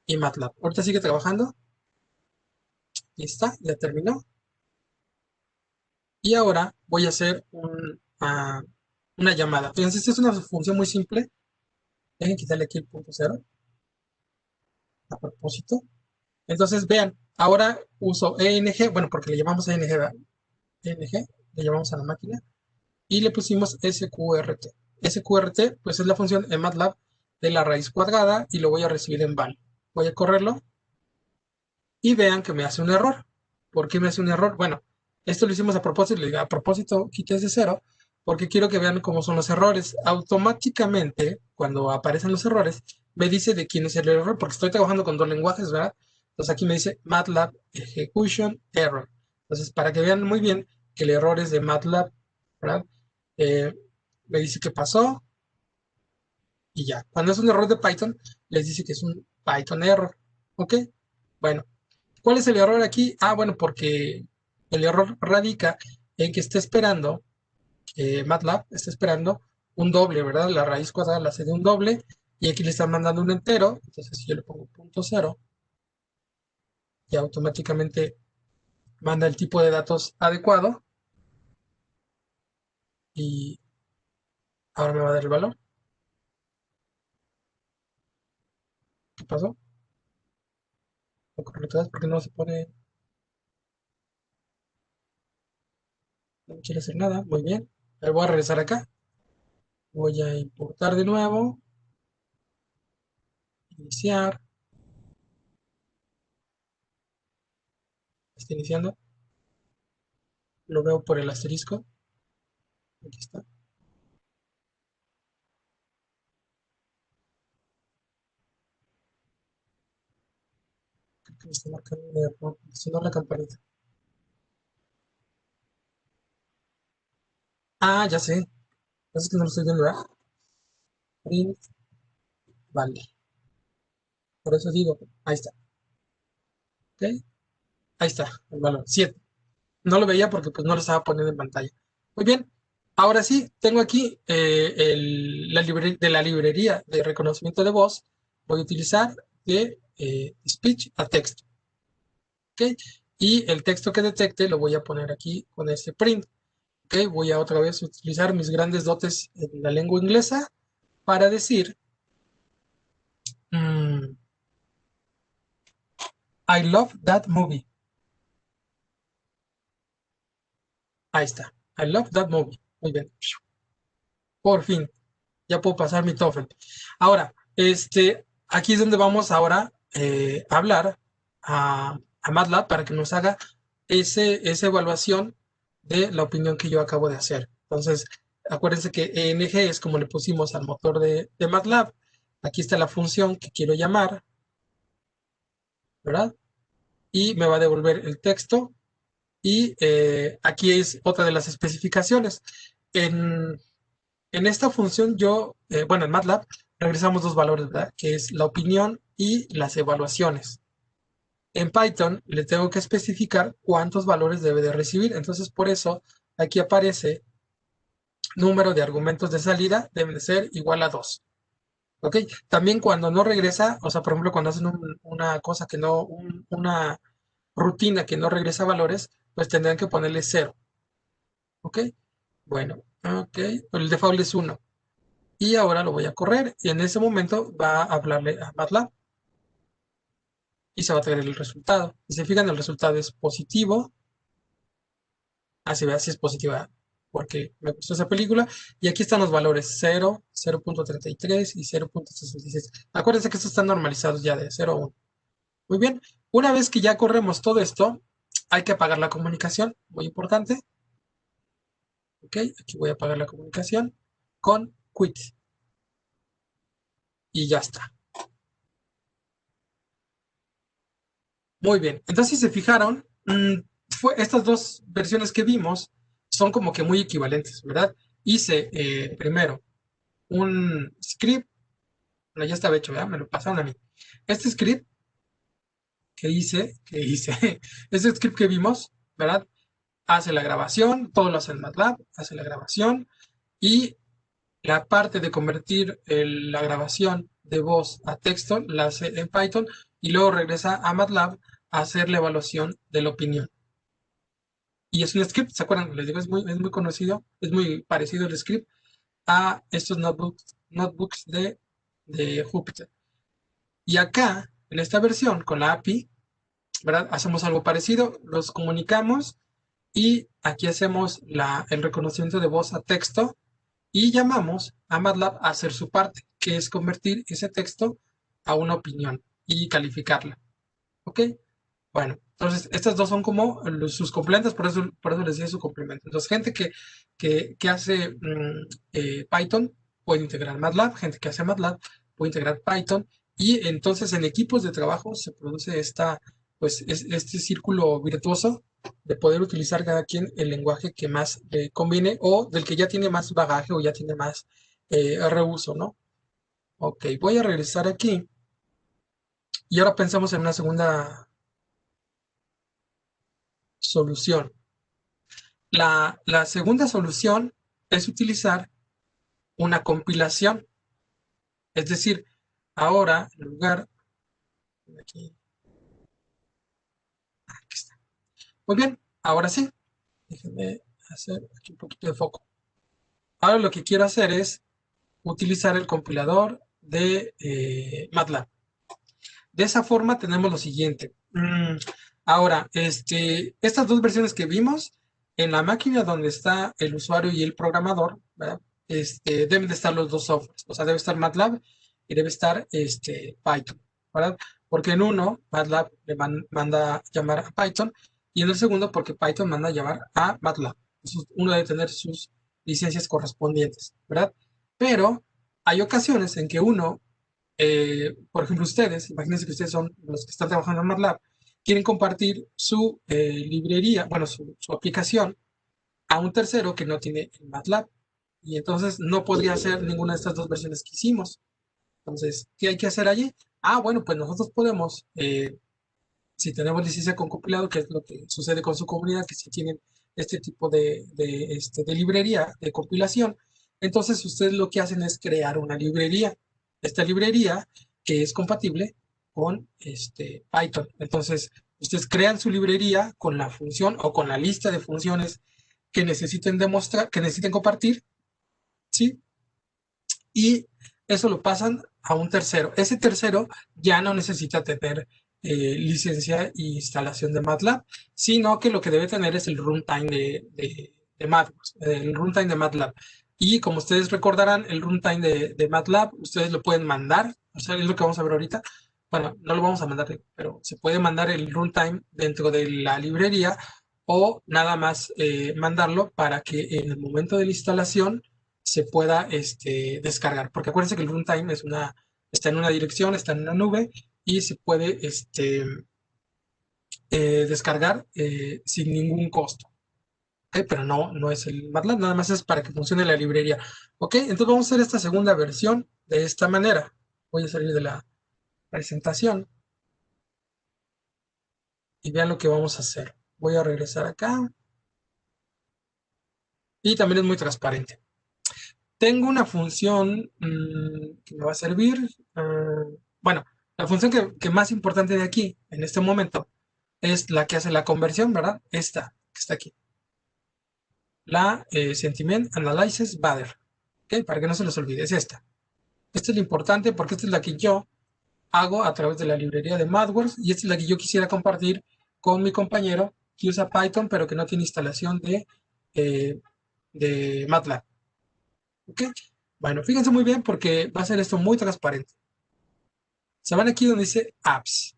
y MATLAB. Ahorita sigue trabajando, y está, ya terminó. Y ahora voy a hacer una llamada. Fíjense, esta es una función muy simple. Dejen quitarle aquí el punto cero a propósito. Entonces, vean, ahora uso ENG, bueno, porque le llamamos ENG, ¿verdad? ENG, le llamamos a la máquina, y le pusimos SQRT. SQRT, pues es la función en MATLAB de la raíz cuadrada y lo voy a recibir en val. Voy a correrlo y vean que me hace un error. ¿Por qué me hace un error? Bueno, esto lo hicimos a propósito, le digo, a propósito, quité ese cero, porque quiero que vean cómo son los errores. Automáticamente, cuando aparecen los errores, me dice de quién es el error, porque estoy trabajando con dos lenguajes, ¿verdad? Entonces aquí me dice MATLAB Execution Error. Entonces, para que vean muy bien que el error es de MATLAB, ¿verdad? Eh, me dice qué pasó y ya. Cuando es un error de Python, les dice que es un Python error. ¿Ok? Bueno, ¿cuál es el error aquí? Ah, bueno, porque el error radica en que está esperando, MATLAB está esperando un doble, ¿verdad? La raíz cuadrada la hace de un doble y aquí le están mandando un entero. Entonces, si yo le pongo punto cero, ya automáticamente manda el tipo de datos adecuado y ahora me va a dar el valor. ¿Qué pasó? ¿Lo correcto es porque no se pone, no quiere hacer nada? Muy bien. A ver, voy a regresar acá. Voy a importar de nuevo, iniciar, está iniciando, lo veo por el asterisco, aquí está, creo que me está marcando un error, sonó la campanita. Ah, ya sé, es que no lo estoy viendo, ¿verdad? Print, vale, por eso digo, ahí está, ¿ok? Ahí está, el valor, 7. No lo veía porque pues no lo estaba poniendo en pantalla. Muy bien, ahora sí, tengo aquí de la librería de reconocimiento de voz, voy a utilizar de speech a text, ¿ok? Y el texto que detecte lo voy a poner aquí con este print. Ok, voy a otra vez utilizar mis grandes dotes en la lengua inglesa para decir mm, I love that movie. Ahí está. I love that movie. Muy bien. Por fin, ya puedo pasar mi TOEFL. Ahora, aquí es donde vamos ahora a hablar a MATLAB para que nos haga esa evaluación de la opinión que yo acabo de hacer. Entonces, acuérdense que ENG es como le pusimos al motor de MATLAB. Aquí está la función que quiero llamar, ¿verdad? Y me va a devolver el texto. Y aquí es otra de las especificaciones. En, en esta función bueno, en MATLAB regresamos dos valores, ¿verdad? Que es la opinión y las evaluaciones. En Python le tengo que especificar cuántos valores debe de recibir. Entonces, por eso aquí aparece número de argumentos de salida debe de ser igual a 2. ¿Ok? También cuando no regresa, o sea, por ejemplo, cuando hacen una cosa que no, una rutina que no regresa valores, pues tendrán que ponerle 0. ¿Ok? Bueno, ok, el default es 1. Y ahora lo voy a correr y en ese momento va a hablarle a MATLAB y se va a traer el resultado. Si se fijan, el resultado es positivo. Así ve, así es positiva porque me gustó esa película. Y aquí están los valores 0, 0.33 y 0.66. Acuérdense que estos están normalizados ya de 0 a 1. Muy bien, una vez que ya corremos todo esto, hay que apagar la comunicación, muy importante. Ok, aquí voy a apagar la comunicación con quit y ya está. Muy bien, entonces si se fijaron, estas dos versiones que vimos son como que muy equivalentes, ¿verdad? Hice primero un script, no, ya estaba hecho, ¿verdad? Me lo pasaron a mí. Este script que hice, ese script que vimos, ¿verdad? Hace la grabación, todo lo hace en MATLAB, hace la grabación y la parte de convertir la grabación de voz a texto la hace en Python y luego regresa a MATLAB a hacer la evaluación de la opinión. Y es un script, ¿se acuerdan? Les digo, es muy conocido, es muy parecido el script a estos notebooks de Jupyter. Y acá, en esta versión, con la API, ¿verdad? Hacemos algo parecido, los comunicamos y aquí hacemos el reconocimiento de voz a texto y llamamos a MATLAB a hacer su parte, que es convertir ese texto a una opinión y calificarla. ¿Ok? Bueno, entonces estas dos son como sus complementos, por eso les decía su complemento. Entonces, gente que hace Python puede integrar MATLAB, gente que hace MATLAB puede integrar Python, y entonces en equipos de trabajo se produce este círculo virtuoso de poder utilizar cada quien el lenguaje que más conviene o del que ya tiene más bagaje o ya tiene más reuso, ¿no? Ok, voy a regresar aquí y ahora pensamos en una segunda solución. La segunda solución es utilizar una compilación. Es decir, ahora, en lugar... Aquí está. Muy bien, ahora sí. Déjenme hacer aquí un poquito de foco. Ahora lo que quiero hacer es utilizar el compilador de MATLAB. De esa forma tenemos lo siguiente. Ahora, estas dos versiones que vimos, en la máquina donde está el usuario y el programador, ¿verdad? Deben de estar los dos softwares. O sea, debe estar MATLAB y debe estar Python, ¿verdad? Porque en uno, MATLAB le manda llamar a Python y en el segundo, porque Python manda llamar a MATLAB. Entonces, uno debe tener sus licencias correspondientes, ¿verdad? Pero hay ocasiones en que uno por ejemplo, ustedes, imagínense que ustedes son los que están trabajando en MATLAB, quieren compartir su librería, bueno, su aplicación a un tercero que no tiene el MATLAB. Y entonces no podría hacer ninguna de estas dos versiones que hicimos. Entonces, ¿qué hay que hacer allí? Ah, bueno, pues nosotros podemos, si tenemos licencia con compilado, que es lo que sucede con su comunidad, que si tienen este tipo de librería de compilación, entonces ustedes lo que hacen es crear una librería. Esta librería que es compatible con Python. Entonces, ustedes crean su librería con la función o con la lista de funciones que necesiten demostrar, que necesiten compartir, ¿sí? Y eso lo pasan a un tercero. Ese tercero ya no necesita tener licencia e instalación de MATLAB, sino que lo que debe tener es el runtime de MATLAB. Y como ustedes recordarán, el runtime de MATLAB, ustedes lo pueden mandar, o sea, es lo que vamos a ver ahorita. Bueno, no lo vamos a mandar, pero se puede mandar el runtime dentro de la librería o nada más mandarlo para que en el momento de la instalación se pueda descargar. Porque acuérdense que el runtime está en una dirección, está en una nube y se puede descargar sin ningún costo. ¿Okay? Pero no es el MATLAB, nada más es para que funcione la librería. Ok, entonces vamos a hacer esta segunda versión de esta manera. Voy a salir de la presentación y vean lo que vamos a hacer. Voy a regresar acá y también es muy transparente. Tengo una función que me va a servir. Bueno, la función que más importante de aquí, en este momento, es la que hace la conversión, ¿verdad? Esta, que está aquí. La Sentiment Analysis Bader. ¿Okay? Para que no se les olvide, es esta. Esta es la importante porque esta es la que yo hago a través de la librería de MathWorks y esta es la que yo quisiera compartir con mi compañero que usa Python pero que no tiene instalación de MATLAB. ¿Ok? Bueno, fíjense muy bien porque va a ser esto muy transparente. Se van aquí donde dice Apps.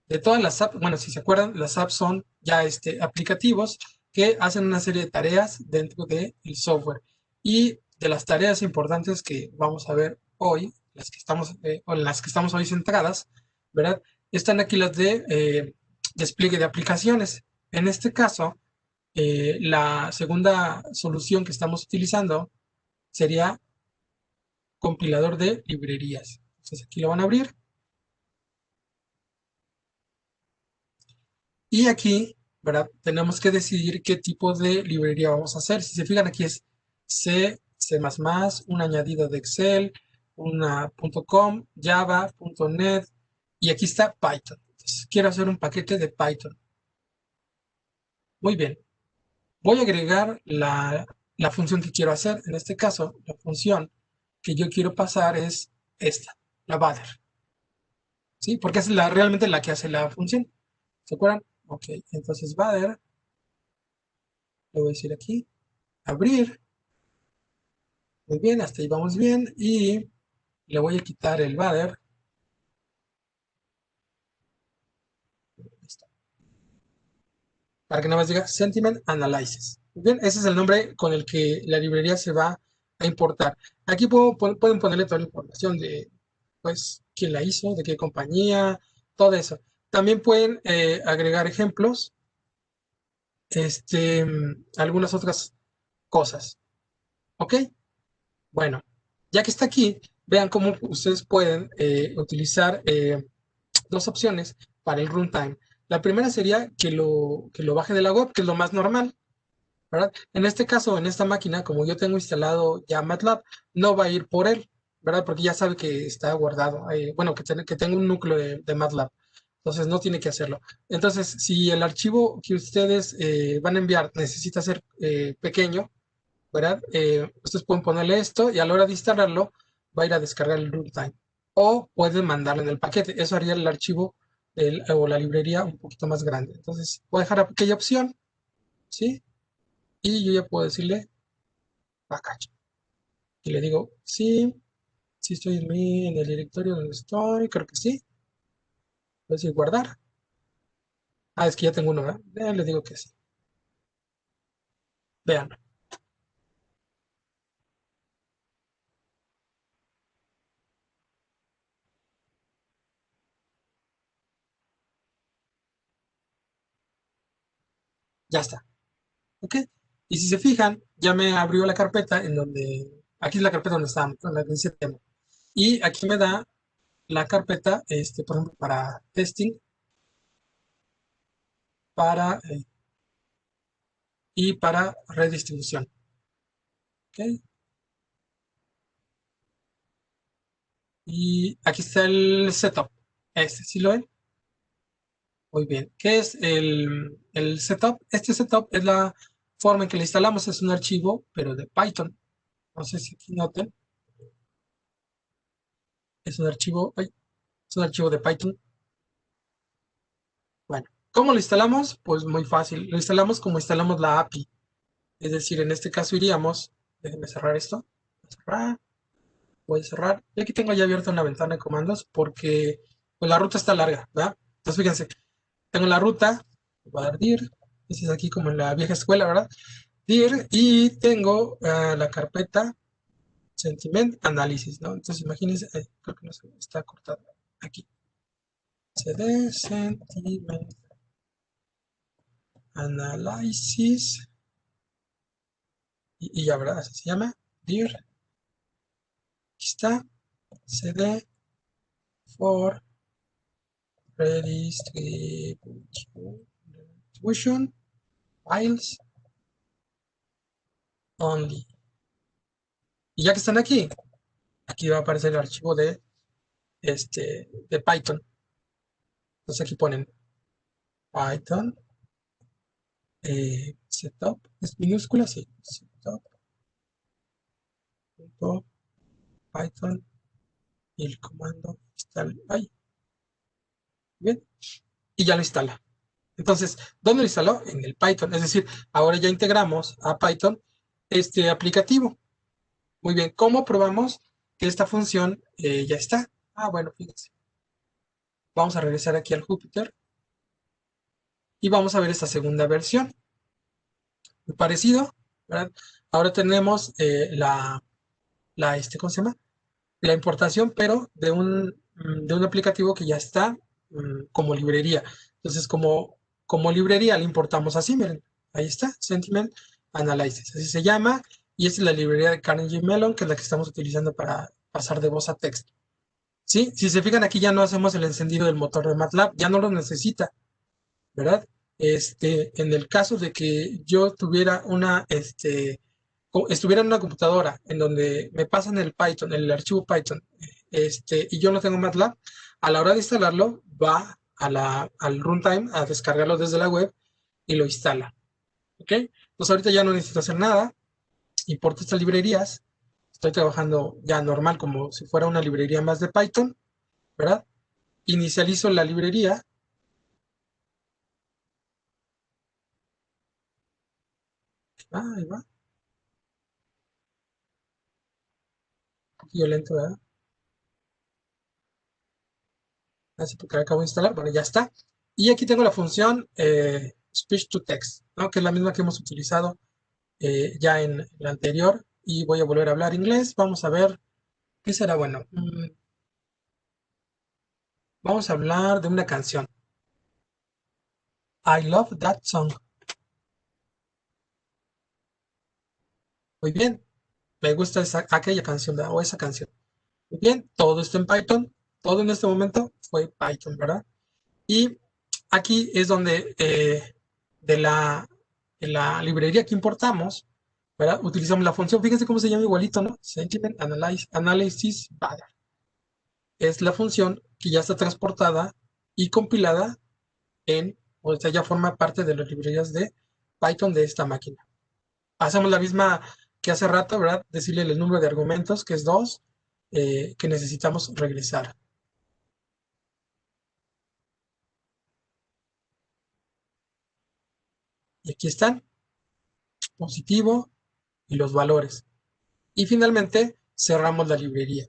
De todas las apps, bueno, si se acuerdan, las apps son ya aplicativos que hacen una serie de tareas dentro del software. Y de las tareas importantes que vamos a ver hoy, las que estamos hoy centradas, ¿verdad? Están aquí las de despliegue de aplicaciones. En este caso, la segunda solución que estamos utilizando sería compilador de librerías. Entonces aquí lo van a abrir. Y aquí, ¿verdad? Tenemos que decidir qué tipo de librería vamos a hacer. Si se fijan, aquí es C, C++, un añadido de Excel, una .com, Java, .NET, y aquí está Python. Entonces, quiero hacer un paquete de Python. Muy bien. Voy a agregar la función que quiero hacer. En este caso, la función que yo quiero pasar es esta, la Bather. ¿Sí? Porque es realmente la que hace la función. ¿Se acuerdan? Ok, entonces Bather, le voy a decir aquí, abrir. Muy bien, hasta ahí vamos bien. Y le voy a quitar el Bather. Para que nada más diga Sentiment Analysis. Muy bien, ese es el nombre con el que la librería se va a importar. Aquí pueden ponerle toda la información de, pues, quién la hizo, de qué compañía, todo eso. También pueden agregar ejemplos, algunas otras cosas. ¿Ok? Bueno, ya que está aquí, vean cómo ustedes pueden utilizar dos opciones para el runtime. La primera sería que lo baje de la web, que es lo más normal, ¿verdad? En este caso, en esta máquina, como yo tengo instalado ya MATLAB, no va a ir por él, ¿verdad? Porque ya sabe que está guardado, bueno, que tengo un núcleo de MATLAB, entonces no tiene que hacerlo. Entonces, si el archivo que ustedes van a enviar necesita ser pequeño, ¿verdad? Ustedes pueden ponerle esto y a la hora de instalarlo va a ir a descargar el runtime. O pueden mandarlo en el paquete. Eso haría el archivo o la librería un poquito más grande. Entonces, voy a dejar aquella opción, ¿sí? Y yo ya puedo decirle package. Y le digo, sí, sí estoy en el directorio donde estoy, creo que sí. Voy a decir guardar. Ah, es que ya tengo uno, ¿verdad? Le digo que sí. Vean, ya está. ¿Ok? Y si se fijan, ya me abrió la carpeta en donde, aquí es la carpeta donde está, en la que dice tema. Y aquí me da la carpeta, por ejemplo, para testing, para y para redistribución. ¿Ok? Y aquí está el setup. ¿Sí lo ven? Muy bien. ¿Qué es el setup? Este setup es la forma en que le instalamos. Es un archivo, pero de Python. No sé si aquí noten. Es un archivo, ay, es un archivo de Python. Bueno, ¿cómo lo instalamos? Pues muy fácil. Lo instalamos como instalamos la API. Es decir, en este caso iríamos, déjenme cerrar esto. Cerrar. Voy a cerrar. Y aquí tengo ya abierta una ventana de comandos porque pues, la ruta está larga, ¿verdad? Entonces, fíjense, tengo la ruta, voy a dar dir, ese es aquí como en la vieja escuela, ¿verdad? Dir, y tengo la carpeta Sentiment Analysis, ¿no? Entonces, imagínense, creo que no se está cortada aquí. CD Sentiment Analysis, y ya, ¿verdad? Así se llama, dir, aquí está, CD for redistribution files only. Y ya que están aquí, aquí va a aparecer el archivo de Python. Entonces aquí ponen Python, setup, es minúscula, sí, setup.python y el comando install, ahí, bien, y ya lo instala. Entonces, ¿dónde lo instaló? En el Python, es decir, ahora ya integramos a Python este aplicativo. Muy bien, ¿cómo probamos que esta función ya está? Ah, bueno, fíjense. Vamos a regresar aquí al Jupyter y vamos a ver esta segunda versión. Muy parecido, ¿verdad? Ahora tenemos ¿cómo se llama? La importación, pero de un aplicativo que ya está como librería. Entonces, como librería le importamos así, miren, ahí está, Sentiment Analysis, así se llama, y esta es la librería de Carnegie Mellon, que es la que estamos utilizando para pasar de voz a texto. ¿Sí? Si se fijan aquí ya no hacemos el encendido del motor de MATLAB, ya no lo necesita, ¿verdad? en el caso de que yo tuviera estuviera en una computadora en donde me pasan el Python, el archivo Python, y yo no tengo MATLAB, a la hora de instalarlo va al runtime a descargarlo desde la web y lo instala. ¿Ok? Entonces ahorita ya no necesito hacer nada, importo estas librerías, estoy trabajando ya normal como si fuera una librería más de Python, ¿verdad? Inicializo la librería. Ahí va. Un poquillo lento, ¿verdad? Así porque acabo de instalar. Bueno, ya está. Y aquí tengo la función speech to text, ¿no? Que es la misma que hemos utilizado ya en la anterior. Y voy a volver a hablar inglés. Vamos a ver qué será bueno. Vamos a hablar de una canción. I love that song. Muy bien. Me gusta aquella canción, ¿verdad? O esa canción. Muy bien. Todo está en Python. Todo en este momento fue Python, ¿verdad? Y aquí es donde de la, de la librería que importamos, ¿verdad? Utilizamos la función, fíjense cómo se llama igualito, ¿no? Sentiment Analysis Builder. Es la función que ya está transportada y compilada o sea, ya forma parte de las librerías de Python de esta máquina. Hacemos la misma que hace rato, ¿verdad? Decirle el número de argumentos, que es 2, que necesitamos regresar. Y aquí están, positivo y los valores. Y finalmente cerramos la librería.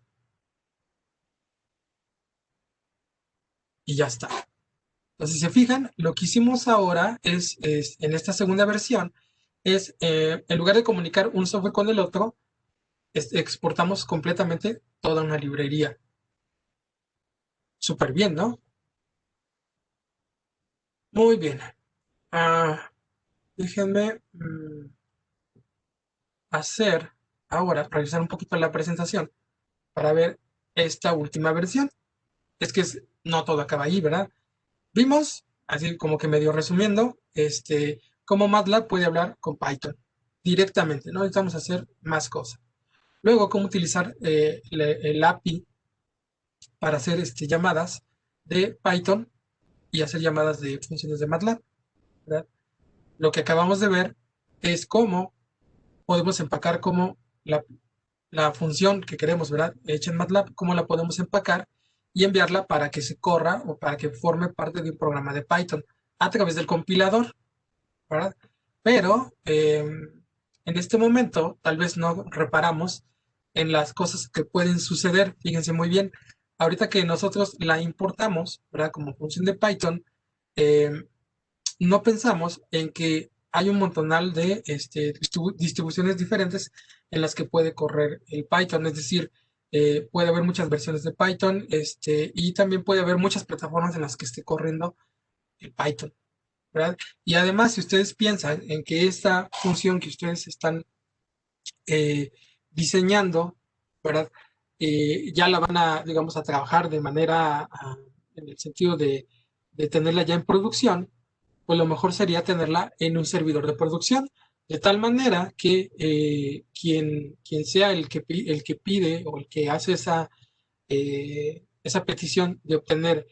Y ya está. Entonces, si se fijan, lo que hicimos ahora es en esta segunda versión, en lugar de comunicar un software con el otro, exportamos completamente toda una librería. Súper bien, ¿no? Muy bien. Ah, déjenme hacer ahora, revisar un poquito la presentación para ver esta última versión. Es que no todo acaba ahí, ¿verdad? Vimos, así como que medio resumiendo, cómo MATLAB puede hablar con Python directamente, no necesitamos hacer más cosas. Luego, cómo utilizar el API para hacer llamadas de Python y hacer llamadas de funciones de MATLAB, ¿verdad? Lo que acabamos de ver es cómo podemos empacar como la función que queremos, ¿verdad? Hecha en MATLAB, cómo la podemos empacar y enviarla para que se corra o para que forme parte de un programa de Python a través del compilador, ¿verdad? Pero en este momento tal vez no reparamos en las cosas que pueden suceder. Fíjense muy bien, ahorita que nosotros la importamos, ¿verdad? Como función de Python, eh, no pensamos en que hay un montonal de distribuciones diferentes en las que puede correr el Python, es decir, puede haber muchas versiones de Python, y también puede haber muchas plataformas en las que esté corriendo el Python, ¿verdad? Y además, si ustedes piensan en que esta función que ustedes están eh, diseñando, ¿verdad? Ya la van a, digamos, a trabajar de manera, en el sentido de tenerla ya en producción, pues lo mejor sería tenerla en un servidor de producción, de tal manera que quien sea el que pide o el que hace esa petición de obtener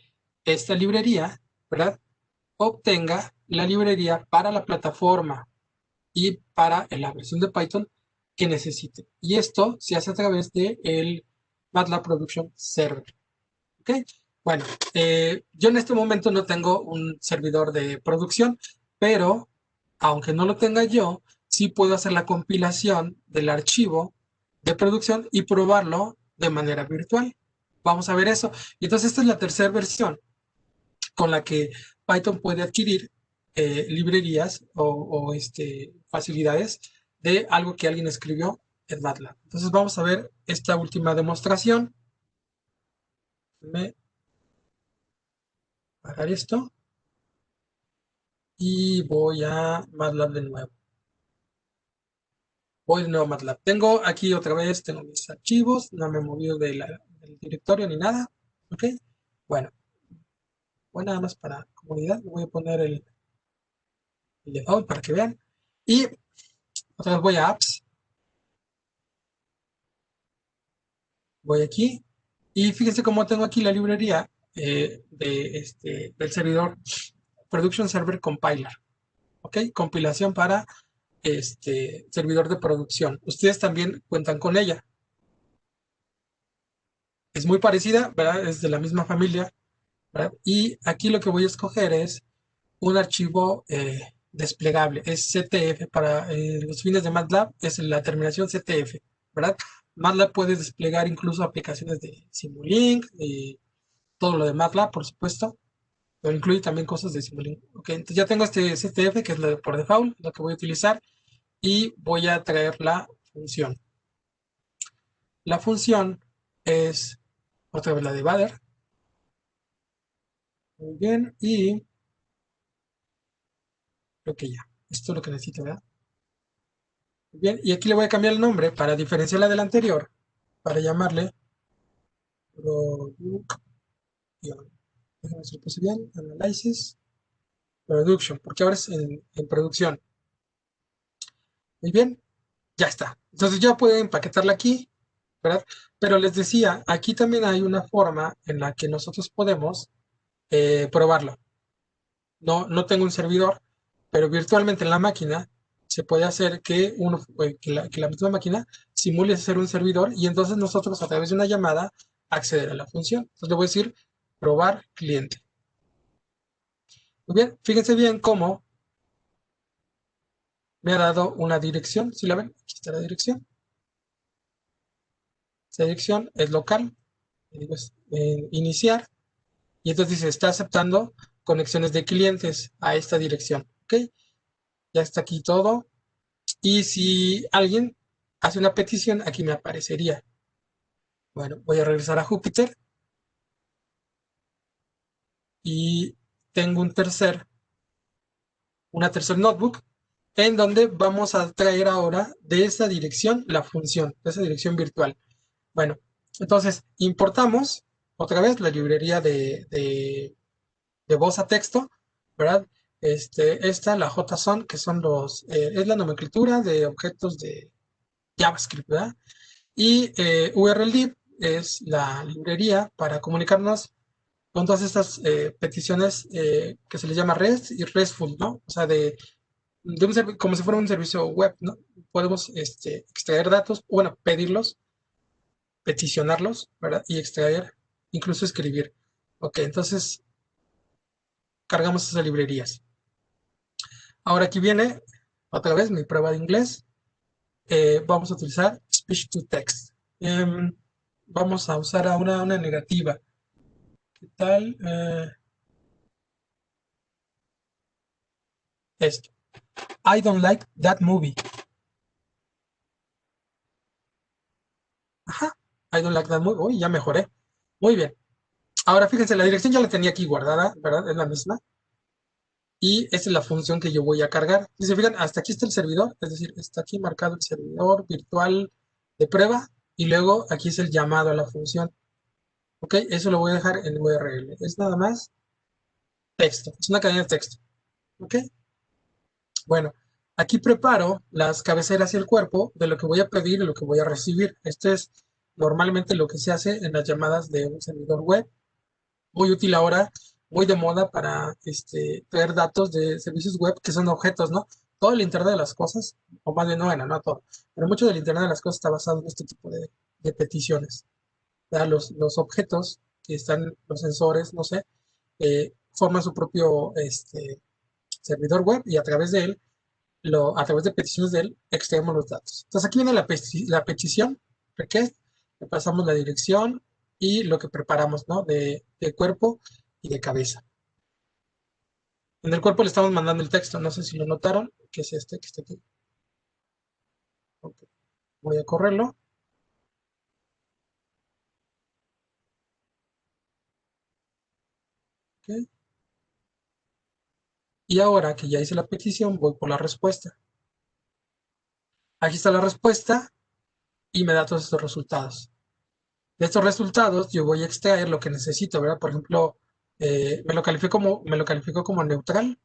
esta librería, ¿verdad? Obtenga la librería para la plataforma y para la versión de Python que necesite. Y esto se hace a través del MATLAB Production Server. ¿Ok? Bueno, yo en este momento no tengo un servidor de producción, pero aunque no lo tenga yo, sí puedo hacer la compilación del archivo de producción y probarlo de manera virtual. Vamos a ver eso. Y entonces esta es la tercera versión con la que Python puede adquirir librerías o facilidades de algo que alguien escribió en MATLAB. Entonces vamos a ver esta última demostración. Me parar esto y voy a MATLAB de nuevo. Voy de nuevo a MATLAB. Tengo aquí otra vez, tengo mis archivos, no me he movido del directorio ni nada. ¿Ok? Bueno, nada más para comodidad, voy a poner el default para que vean. Y otra vez voy a apps, voy aquí y fíjense cómo tengo aquí la librería del servidor Production Server Compiler, ¿ok? Compilación para servidor de producción. Ustedes también cuentan con ella. Es muy parecida, ¿verdad? Es de la misma familia, ¿verdad? Y aquí lo que voy a escoger es un archivo desplegable. Es CTF para los fines de MATLAB, es la terminación CTF, ¿verdad? MATLAB puede desplegar incluso aplicaciones de Simulink y todo lo de MATLAB, por supuesto, pero incluye también cosas de Simulink. Ok, entonces ya tengo este CTF, que es lo por default, lo que voy a utilizar, y voy a traer la función. La función es otra vez la de Bader. Muy bien, y creo que ya. Esto es lo que necesito, ¿verdad? Muy bien, y aquí le voy a cambiar el nombre para diferenciarla de la anterior, para llamarle Production. Déjame ver si lo puse bien. Analysis, Production, porque ahora es en producción. Muy bien, ya está. Entonces ya puedo empaquetarla aquí, ¿verdad? Pero les decía, aquí también hay una forma en la que nosotros podemos probarlo. No tengo un servidor, pero virtualmente en la máquina se puede hacer que la misma máquina simule ser un servidor y entonces nosotros a través de una llamada acceder a la función. Entonces le voy a decir probar cliente. Muy bien, fíjense bien cómo me ha dado una dirección. ¿Sí la ven? Aquí está la dirección. Esta dirección es local. Le digo iniciar. Y entonces dice, está aceptando conexiones de clientes a esta dirección. ¿Ok? Ya está aquí todo. Y si alguien hace una petición, aquí me aparecería. Bueno, voy a regresar a Júpiter y tengo una tercer notebook en donde vamos a traer ahora de esa dirección la función, de esa dirección virtual. Bueno, entonces importamos otra vez la librería de voz a texto, ¿verdad? La JSON, que son es la nomenclatura de objetos de JavaScript, ¿verdad? Y URLlib es la librería para comunicarnos con todas estas peticiones que se les llama REST y RESTful, ¿no? O sea, como si fuera un servicio web, ¿no? Podemos extraer datos, bueno, pedirlos, peticionarlos, ¿verdad? Y extraer, incluso escribir. Ok, entonces cargamos esas librerías. Ahora aquí viene otra vez mi prueba de inglés. Vamos a utilizar speech to text. Vamos a usar ahora una negativa. ¿Qué tal? Esto. I don't like that movie. Ajá. I don't like that movie. Uy, ya mejoré. Muy bien. Ahora fíjense, la dirección ya la tenía aquí guardada, ¿verdad? Es la misma. Y esta es la función que yo voy a cargar. Si se fijan, hasta aquí está el servidor, es decir, está aquí marcado el servidor virtual de prueba y luego aquí es el llamado a la función. Ok, eso lo voy a dejar en URL. Es nada más texto, es una cadena de texto. Ok, bueno, aquí preparo las cabeceras y el cuerpo de lo que voy a pedir y lo que voy a recibir. Esto es normalmente lo que se hace en las llamadas de un servidor web. Muy útil ahora, muy de moda para traer datos de servicios web que son objetos, ¿no? Todo el Internet de las cosas, o más bien no, bueno, no todo, pero mucho del Internet de las cosas está basado en este tipo de peticiones. ¿Verdad? Los objetos que están, los sensores, no sé, forman su propio servidor web y a través de él, a través de peticiones de él, extraemos los datos. Entonces aquí viene la petición, request, le pasamos la dirección y lo que preparamos, ¿no? De cuerpo y de cabeza. En el cuerpo le estamos mandando el texto, no sé si lo notaron, que es este que está aquí. Okay. Voy a correrlo. Okay. Y ahora que ya hice la petición, voy por la respuesta. Aquí está la respuesta y me da todos estos resultados. De estos resultados yo voy a extraer lo que necesito, ¿verdad? Por ejemplo, me lo calificó como neutral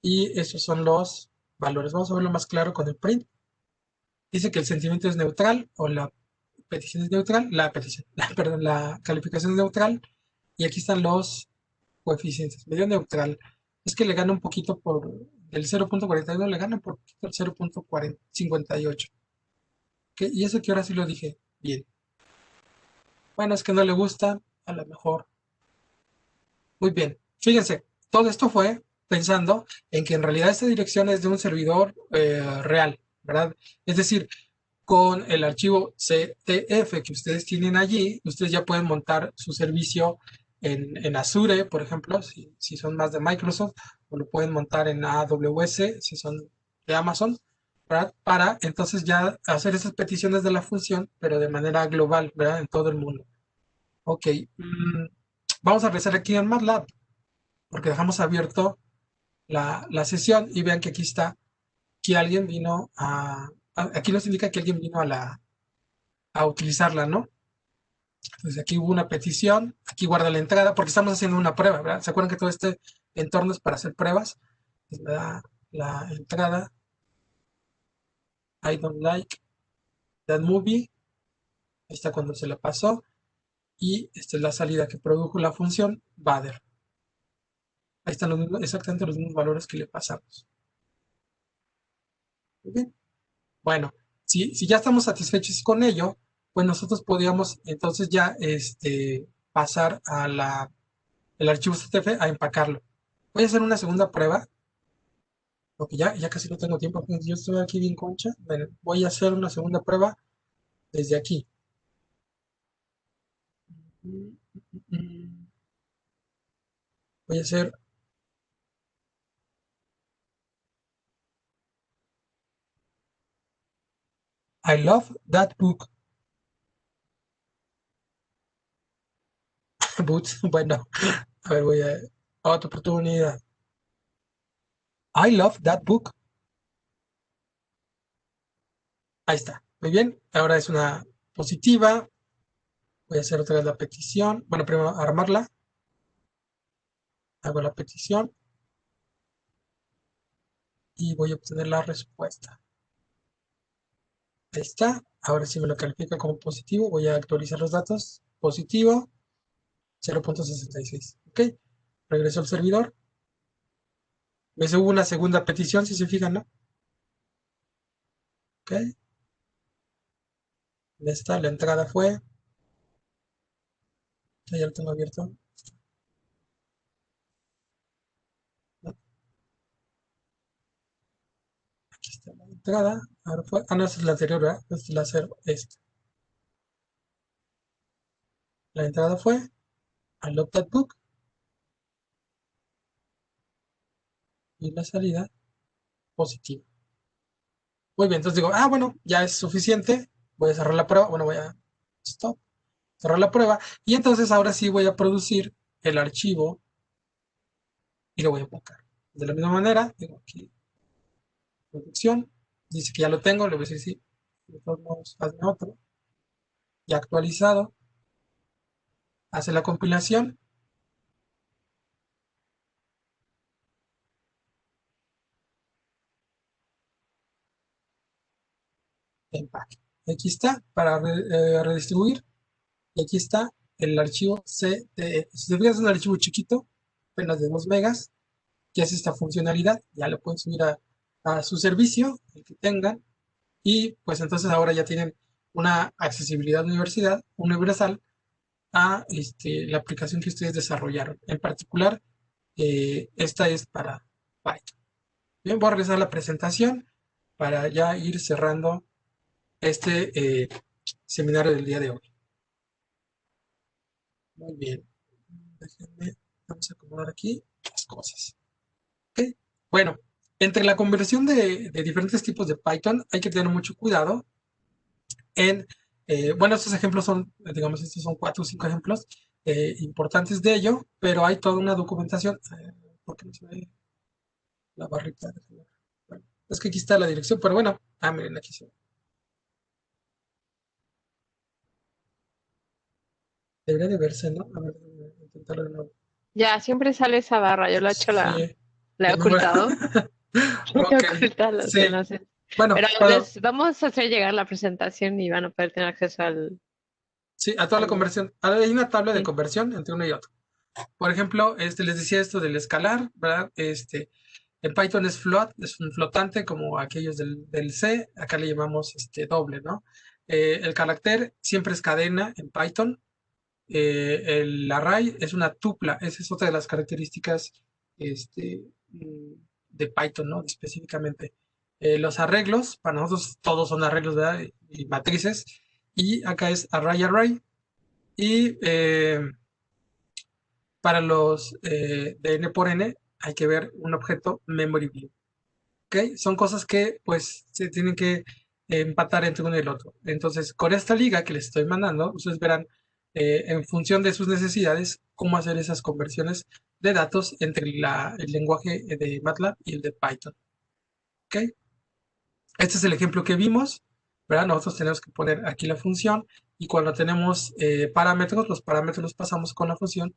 y estos son los valores. Vamos a verlo más claro con el print. Dice que el sentimiento es neutral o la petición es neutral, perdón, la calificación es neutral y aquí están los coeficientes. Medio neutral. Es que le gana un poquito por del 0.41, le gana por el 0.58. Y eso que ahora sí lo dije bien. Bueno, es que no le gusta, a lo mejor. Muy bien. Fíjense, todo esto fue pensando en que en realidad esta dirección es de un servidor real, ¿verdad? Es decir, con el archivo CTF que ustedes tienen allí, ustedes ya pueden montar su servicio en Azure, por ejemplo, si son más de Microsoft, o lo pueden montar en AWS, si son de Amazon, ¿verdad? Para entonces ya hacer esas peticiones de la función, pero de manera global, ¿verdad? En todo el mundo. Ok, vamos a regresar aquí en MATLAB, porque dejamos abierto la sesión y vean que aquí está, que alguien vino aquí nos indica que alguien vino a utilizarla, ¿no? Entonces aquí hubo una petición, aquí guarda la entrada, porque estamos haciendo una prueba, ¿verdad? ¿Se acuerdan que todo este entorno es para hacer pruebas? Entonces me da la entrada, I don't like that movie, ahí está cuando se la pasó, y esta es la salida que produjo la función Bader. Ahí están exactamente los mismos valores que le pasamos. Muy bien. Bueno, si ya estamos satisfechos con ello, pues nosotros podríamos entonces ya pasar el archivo CTF a empacarlo. Voy a hacer una segunda prueba, porque ya casi no tengo tiempo. Yo estoy aquí bien concha. Bueno, voy a hacer una segunda prueba desde aquí. Voy a hacer I love that book. Boots. Bueno, a ver, voy a otra oportunidad. I love that book. Ahí está. Muy bien. Ahora es una positiva. Voy a hacer otra vez la petición. Bueno, primero armarla. Hago la petición y voy a obtener la respuesta. Ahí está. Ahora sí me lo califica como positivo. Voy a actualizar los datos. Positivo 0.66. Ok. Regreso al servidor. Me hubo una segunda petición, si se fijan, ¿no? Ok. Ya está. La entrada fue. Ya lo tengo abierto. No, aquí está la entrada. Ahora fue. Ah, no, esta es la anterior, ¿verdad? Esta es la 0. Esta. La entrada fue. I love that book. Y la salida positiva. Muy bien, entonces digo, bueno, ya es suficiente. Voy a cerrar la prueba. Bueno, voy a stop, cerrar la prueba. Y entonces ahora sí voy a producir el archivo y lo voy a buscar. De la misma manera, digo aquí, producción. Dice que ya lo tengo, le voy a decir sí. De todos modos, hazme otro. Ya actualizado. Hace la compilación. Empaque. Aquí está para redistribuir. Y aquí está el archivo CTF. Si te fijas, es un archivo chiquito, apenas de 2 megas, que hace esta funcionalidad. Ya lo pueden subir a su servicio, el que tengan. Y pues entonces ahora ya tienen una accesibilidad universal a la aplicación que ustedes desarrollaron. En particular, esta es para Python. Bien, voy a regresar a la presentación para ya ir cerrando este seminario del día de hoy. Muy bien. Déjenme, vamos a acomodar aquí las cosas. ¿Ok? Bueno, entre la conversión de diferentes tipos de Python hay que tener mucho cuidado en, bueno, estos ejemplos son, digamos, estos son 4 o 5 ejemplos importantes de ello, pero hay toda una documentación. ¿Por qué no se ve la barrita? Bueno, es que aquí está la dirección, pero bueno, miren, aquí se ve. Debería de verse, ¿no? A ver, intentarlo de nuevo. Ya, siempre sale esa barra, yo la he hecho Sí, La he El número. ocultado. He Ok, ocultado los sí. enlaces. Bueno, Pero pero les vamos a hacer llegar la presentación y van a poder tener acceso sí, a toda la al... conversión. Ahora hay una tabla de Sí. conversión entre uno y otro. Por ejemplo, les decía esto del escalar, ¿verdad? En Python es float, es un flotante como aquellos del C, acá le llamamos doble, ¿no? El carácter siempre es cadena en Python. El array es una tupla, esa es otra de las características este, mm, de Python, ¿no? Específicamente. Los arreglos, para nosotros todos son arreglos, ¿verdad? Y matrices. Y acá es array. Y para los de n por n hay que ver un objeto memory view. ¿Ok? Son cosas que pues se tienen que empatar entre uno y el otro. Entonces, con esta liga que les estoy mandando, ustedes verán en función de sus necesidades cómo hacer esas conversiones de datos entre el lenguaje de MATLAB y el de Python. ¿Ok? Este es el ejemplo que vimos, ¿verdad? Nosotros tenemos que poner aquí la función y cuando tenemos parámetros, los parámetros los pasamos con la función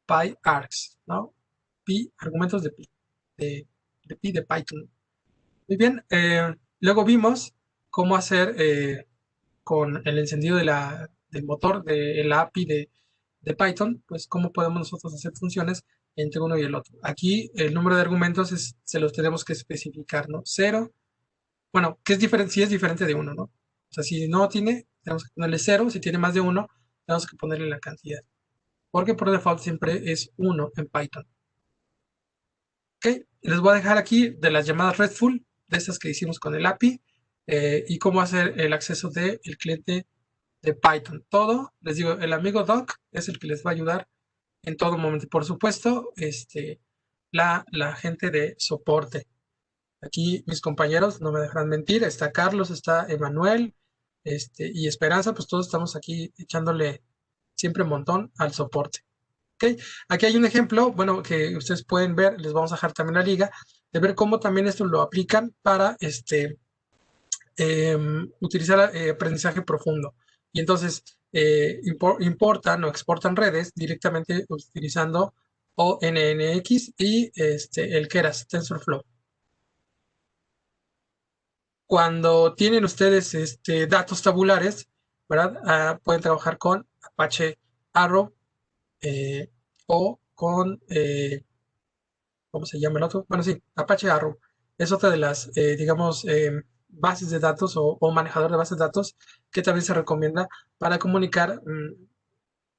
PyArgs, ¿no? Pi, argumentos de pi, de pi de Python. Muy bien, luego vimos cómo hacer con el encendido del motor de la API de Python, pues cómo podemos nosotros hacer funciones entre uno y el otro. Aquí el número de argumentos se los tenemos que especificar, ¿no? Cero, bueno, que es diferente, si es diferente de uno, ¿no? O sea, si no tiene, tenemos que ponerle cero, si tiene más de uno, tenemos que ponerle la cantidad. Porque por default siempre es uno en Python. Ok, les voy a dejar aquí de las llamadas RESTful, de estas que hicimos con el API, y cómo hacer el acceso del cliente de Python. Todo, les digo, el amigo Doc es el que les va a ayudar en todo momento. Por supuesto, la gente de soporte. Aquí mis compañeros no me dejarán mentir. Está Carlos, está Emanuel, y Esperanza, pues todos estamos aquí echándole siempre un montón al soporte. ¿Ok? Aquí hay un ejemplo, bueno, que ustedes pueden ver, les vamos a dejar también la liga, de ver cómo también esto lo aplican para utilizar aprendizaje profundo. Y entonces importan o exportan redes directamente utilizando ONNX y el Keras, TensorFlow. Cuando tienen ustedes datos tabulares, ¿verdad? Pueden trabajar con Apache Arrow eh, o con ¿cómo se llama el otro? Bueno, sí, Apache Arrow. Es otra de las, digamos, bases de datos o manejador de bases de datos que también se recomienda para comunicar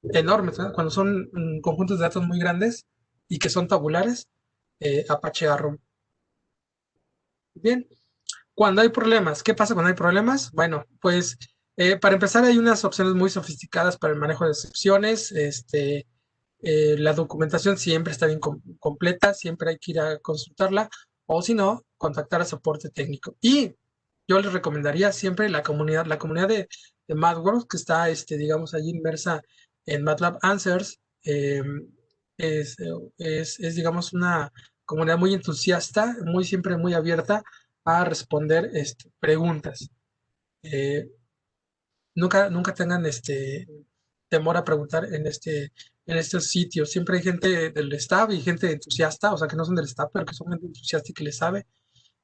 enormes, ¿no? Cuando son conjuntos de datos muy grandes y que son tabulares, Apache Arrow. Bien, cuando hay problemas, ¿qué pasa cuando hay problemas? Bueno, pues para empezar hay unas opciones muy sofisticadas para el manejo de excepciones. La documentación siempre está bien completa, siempre hay que ir a consultarla o si no, contactar a soporte técnico. Y yo les recomendaría siempre la comunidad de MathWorks que está, digamos, allí inmersa en MATLAB Answers. Es, digamos, una comunidad muy entusiasta, siempre muy abierta a responder preguntas. Eh, nunca tengan temor a preguntar en estos sitios. Siempre hay gente del staff y gente entusiasta, o sea, que no son del staff, pero que son gente entusiasta y que le sabe,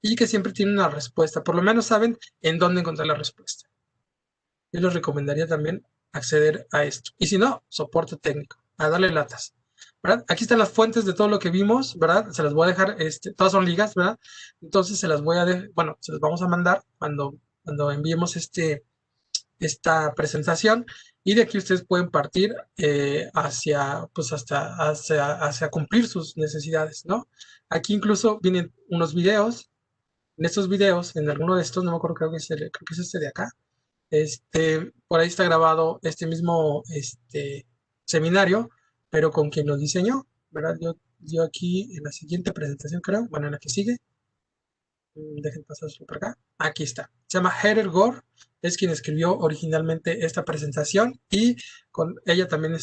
y que siempre tienen una respuesta. Por lo menos saben en dónde encontrar la respuesta. Yo les recomendaría también acceder a esto. Y si no, soporte técnico, a darle latas. ¿Verdad? Aquí están las fuentes de todo lo que vimos, ¿verdad? Se las voy a dejar, todas son ligas, ¿verdad? Entonces se las voy a, bueno, se las vamos a mandar cuando enviemos esta presentación y de aquí ustedes pueden partir hacia, pues hacia cumplir sus necesidades, ¿no? Aquí incluso vienen unos videos, en estos videos, en alguno de estos, no me acuerdo, creo que es este de acá, por ahí está grabado este mismo seminario, pero con quien lo diseñó, ¿verdad? Yo aquí en la siguiente presentación creo, bueno, en la que sigue, dejen pasárselo por acá. Aquí está. Se llama Heather Gore. Es quien escribió originalmente esta presentación y con ella también,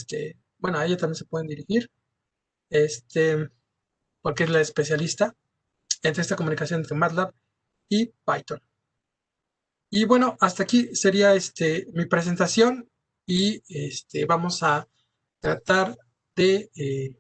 bueno, a ella también se pueden dirigir, porque es la especialista entre esta comunicación entre MATLAB y Python. Y bueno, hasta aquí sería mi presentación y vamos a tratar de